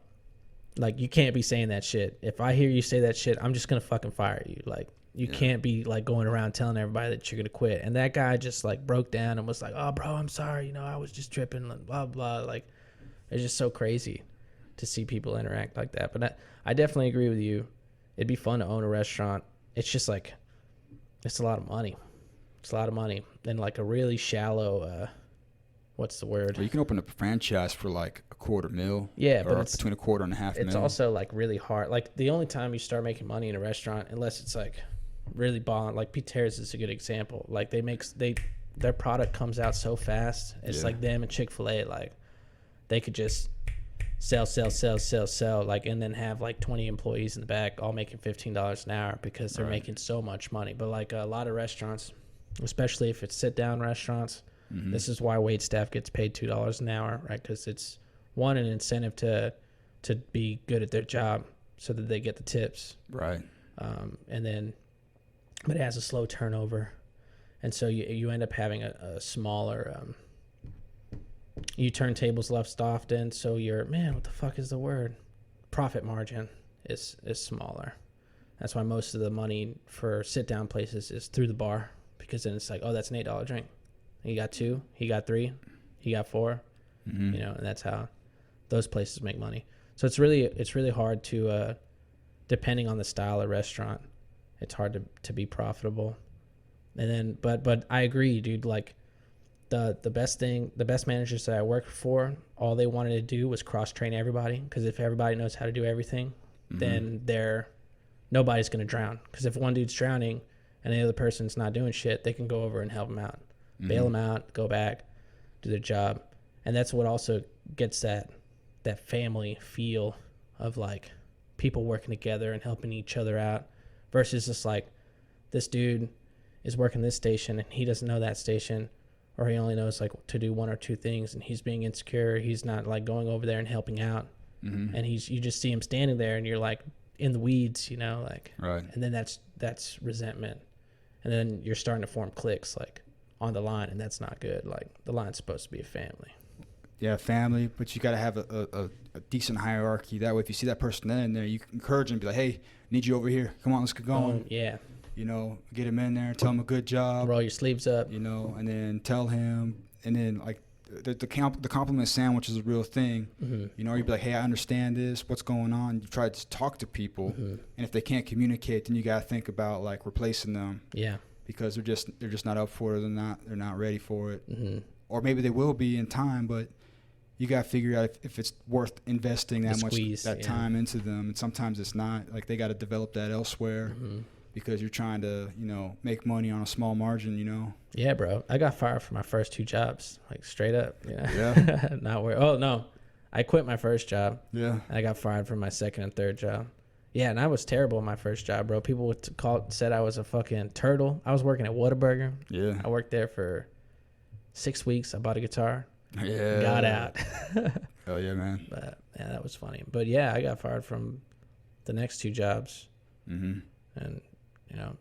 Like, you can't be saying that shit. If I hear you say that shit, I'm just going to fucking fire you. Like, you can't be, like, going around telling everybody that you're going to quit. And that guy just, like, broke down and was like, oh, bro, I'm sorry. You know, I was just tripping, blah, blah. Like, it's just so crazy to see people interact like that. But I definitely agree with you. It'd be fun to own a restaurant. It's just, like, it's a lot of money. It's a lot of money. And, like, a really shallow, what's the word? Well, you can open up a franchise for, like, $250,000. Yeah, but or it's between $250,000 and $500,000. It's also like really hard. Like, the only time you start making money in a restaurant, unless it's like really balling, like Pete Terrace is a good example. Like, their product comes out so fast. It's like them and Chick-fil-A. Like, they could just sell, like, and then have like 20 employees in the back all making $15 an hour because they're making so much money. But like a lot of restaurants, especially if it's sit-down restaurants, this is why wait staff gets paid $2 an hour, right? Because it's an incentive to be good at their job so that they get the tips. Right. And then, but it has a slow turnover. And so you end up having a smaller, you turn tables less often. So what the fuck is the word? Profit margin is smaller. That's why most of the money for sit down places is through the bar, because then it's like, oh, that's an $8 drink. He got 2, he got 3, he got 4, you know, and that's how those places make money. So it's really hard to, depending on the style of restaurant, it's hard to be profitable. And then, but I agree, dude. Like the best managers that I worked for, all they wanted to do was cross train everybody. Because if everybody knows how to do everything, then nobody's gonna drown. Because if one dude's drowning and the other person's not doing shit, they can go over and help him out, bail them out, go back, do their job. And that's what also gets that family feel of like people working together and helping each other out, versus just like this dude is working this station and he doesn't know that station, or he only knows like to do 1 or 2 things and he's being insecure. He's not like going over there and helping out. And you just see him standing there and you're like in the weeds, you know, like, right. And then that's resentment. And then you're starting to form cliques like on the line, and that's not good. Like, the line's supposed to be a family. Yeah, family, but you got to have a decent hierarchy. That way, if you see that person in there, you can encourage them and be like, hey, need you over here. Come on, let's get going. Yeah. You know, get him in there, tell him a good job. Roll your sleeves up. You know, and then tell him, and then, like, the compliment sandwich is a real thing. You know, you'd be like, hey, I understand this. What's going on? You try to talk to people, and if they can't communicate, then you got to think about, like, replacing them. Yeah. Because they're just not up for it. They're not ready for it. Or maybe they will be in time, but you got to figure out if it's worth investing that much time into them. And sometimes it's not. Like, they got to develop that elsewhere because you're trying to, you know, make money on a small margin, you know. Yeah, bro. I got fired for my first 2 jobs, like, straight up. Yeah. Not where. Oh, no. I quit my first job. Yeah. I got fired from my second and third job. Yeah, and I was terrible in my first job, bro. People would said I was a fucking turtle. I was working at Whataburger. Yeah. I worked there for 6 weeks. I bought a guitar. Yeah. Got out. Hell yeah, man. But yeah, that was funny. But yeah, I got fired from the next 2 jobs, Mm-hmm. and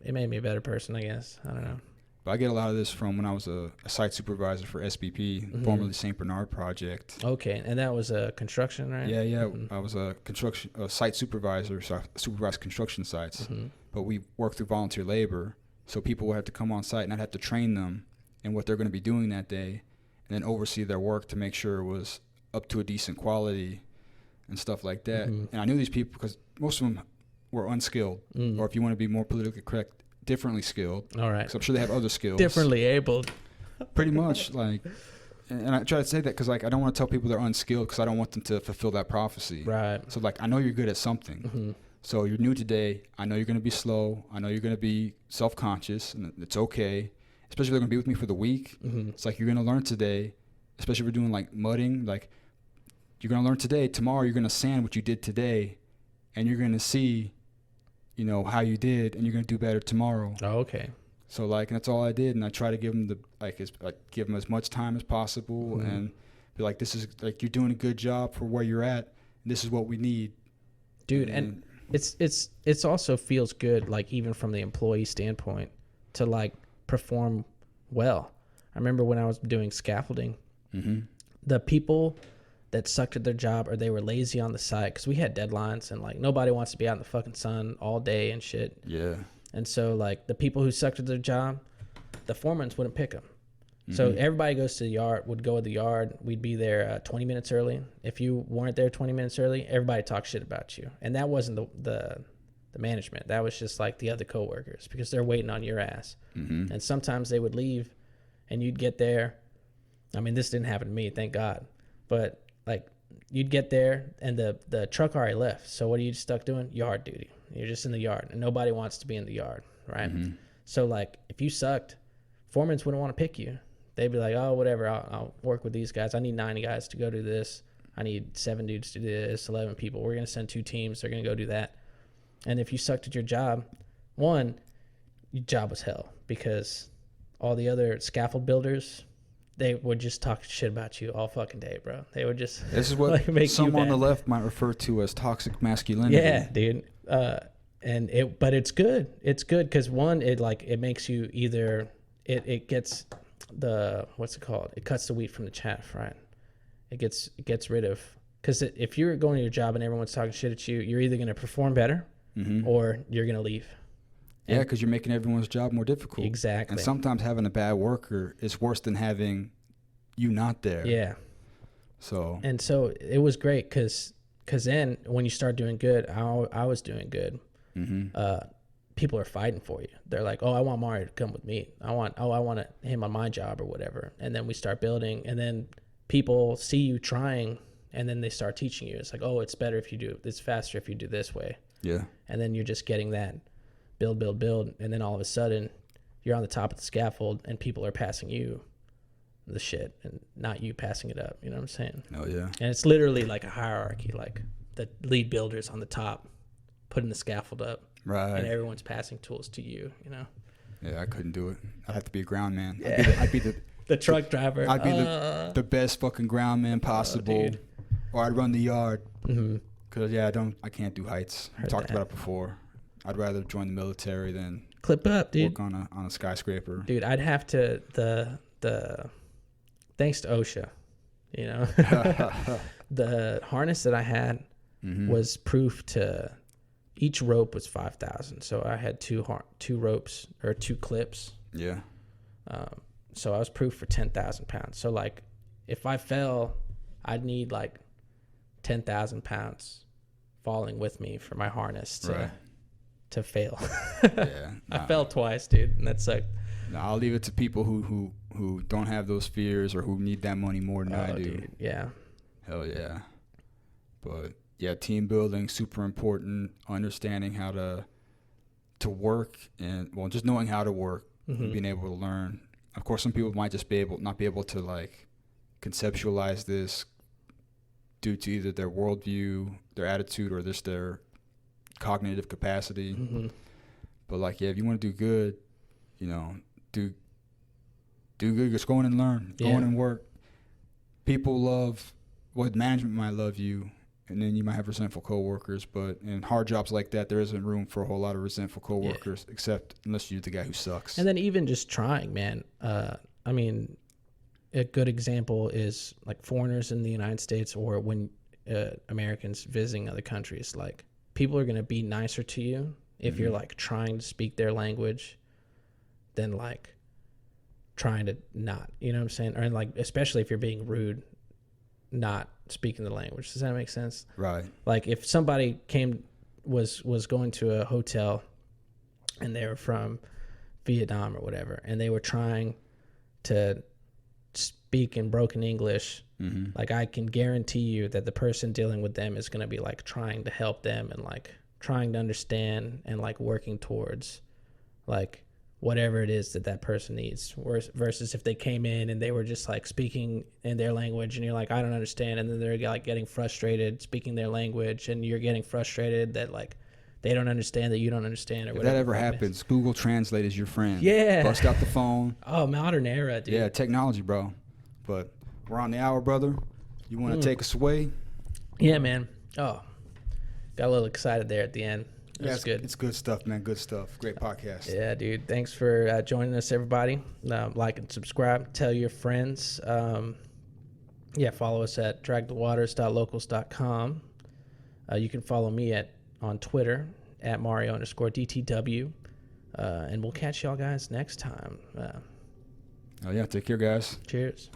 it made me a better person, I guess. I don't know. But I get a lot of this from when I was a site supervisor for SBP, formerly St. Bernard Project. Okay, and that was a construction, right? Yeah, yeah. I was a site supervisor, so I supervised construction sites. But we worked through volunteer labor, so people would have to come on site, and I'd have to train them in what they're going to be doing that day, and then oversee their work to make sure it was up to a decent quality and stuff like that. And I knew these people because most of them were unskilled, or if you want to be more politically correct, differently skilled. All right. So I'm sure they have other skills. Differently abled. Pretty much, like, and I try to say that because, like, I don't want to tell people they're unskilled because I don't want them to fulfill that prophecy. Right. So, like, I know you're good at something. So you're new today. I know you're going to be slow. I know you're going to be self-conscious, and it's okay. Especially if they're going to be with me for the week. It's like you're going to learn today, especially if we're doing, like, mudding. Like, you're going to learn today. Tomorrow you're going to sand what you did today, and you're going to see, how you did, and you're going to do better tomorrow. Oh, okay. So, like, and that's all I did, and I try to give them give them as much time as possible, and be like, this is, like, you're doing a good job for where you're at, and this is what we need. Dude, and it's also feels good, like, even from the employee standpoint, to, like, perform well. I remember when I was doing scaffolding, the people that sucked at their job or they were lazy on the site, because we had deadlines, and, like, nobody wants to be out in the fucking sun all day and shit. Yeah. And so, like, the people who sucked at their job, the foremans wouldn't pick them. So everybody would go to the yard. We'd be there 20 minutes early. If you weren't there 20 minutes early, everybody talked shit about you. And that wasn't the management. That was just, like, the other coworkers, because they're waiting on your ass. And sometimes they would leave, and you'd get there. I mean, this didn't happen to me, thank God. But, like, you'd get there, and the truck already left. So what are you stuck doing? Yard duty. You're just in the yard, and nobody wants to be in the yard, right? So, like, if you sucked, foremans wouldn't want to pick you. They'd be like, oh, whatever, I'll work with these guys. I need 90 guys to go do this. I need 7 dudes to do this, 11 people. We're going to send 2 teams. They're going to go do that. And if you sucked at your job, your job was hell, because all the other scaffold builders, they would just talk shit about you all fucking day, bro. They would just This is what like, make some you on bad. the left might refer to as toxic masculinity. Yeah, dude. But it's good. It's good because it makes you either it gets what's it called? It cuts the wheat from the chaff, right? It gets rid of, because if you're going to your job and everyone's talking shit at you, you're either going to perform better or you're going to leave. Yeah, because you're making everyone's job more difficult. Exactly. And sometimes having a bad worker is worse than having you not there. Yeah. So it was great because then when you start doing good, I was doing good. People are fighting for you. They're like, oh, I want Mario to come with me. I want him on my job or whatever. And then we start building, and then people see you trying, and then they start teaching you. It's like, oh, it's better if you do, it's faster if you do this way. Yeah. And then you're just getting that build, and then all of a sudden you're on the top of the scaffold, and people are passing you the shit and not you passing it up. You know what I'm saying? Oh yeah. And it's literally like a hierarchy, like the lead builder's on the top, putting the scaffold up. Right. And everyone's passing tools to you, you know? Yeah, I couldn't do it. I'd have to be a ground man. Yeah. I'd be the truck driver. I'd be the best fucking ground man possible. Or I'd run the yard. Because, I can't do heights. We talked about it before. I'd rather join the military than clip up, dude. Work on a skyscraper. Dude, I'd have to, thanks to OSHA, you know? The harness that I had was proof to, each rope was 5,000. So I had two ropes or 2 clips. Yeah. So I was proof for 10,000 pounds. So, like, if I fell, I'd need like 10,000 pounds falling with me for my harness to fail. Yeah. I fell twice, dude, and that sucked. No, I'll leave it to people who don't have those fears or who need that money more than I do. Dude, yeah. Hell yeah. But yeah, team building, super important. Understanding how to work, and just knowing how to work, and being able to learn. Of course, some people might just not be able to, like, conceptualize this due to either their worldview, their attitude, or just their cognitive capacity. Mm-hmm. But like, yeah, if you want to do good, you know, do good. Just go in and learn. Go in and work. People love, management might love you, and then you might have resentful coworkers. But in hard jobs like that, there isn't room for a whole lot of resentful coworkers, except unless you're the guy who sucks. And then even just trying, man. I mean, a good example is like foreigners in the United States, or when Americans visiting other countries. Like, people are gonna be nicer to you if you're like trying to speak their language than like trying to not, you know what I'm saying? Or like, especially if you're being rude, not speaking the language. Does that make sense? Right. Like, if somebody was going to a hotel and they were from Vietnam or whatever, and they were trying to speak in broken English, like, I can guarantee you that the person dealing with them is going to be like trying to help them and like trying to understand and like working towards like whatever it is that person needs, versus if they came in and they were just like speaking in their language and you're like, I don't understand, and then they're like getting frustrated speaking their language, and you're getting frustrated that like they don't understand that you don't understand, or if whatever. that ever happens, Google Translate is your friend. Yeah. Bust out the phone. Oh, modern era, dude. Yeah, technology, bro. But we're on the hour, brother. You want to take us away? Yeah, man. Oh, got a little excited there at the end. That's good. It's good stuff, man. Good stuff. Great podcast. Yeah, dude. Thanks for joining us, everybody. Like and subscribe. Tell your friends. Follow us at dragthewaters.locals.com. You can follow me on Twitter at Mario_DTW. And we'll catch y'all guys next time. Oh, yeah. Take care, guys. Cheers.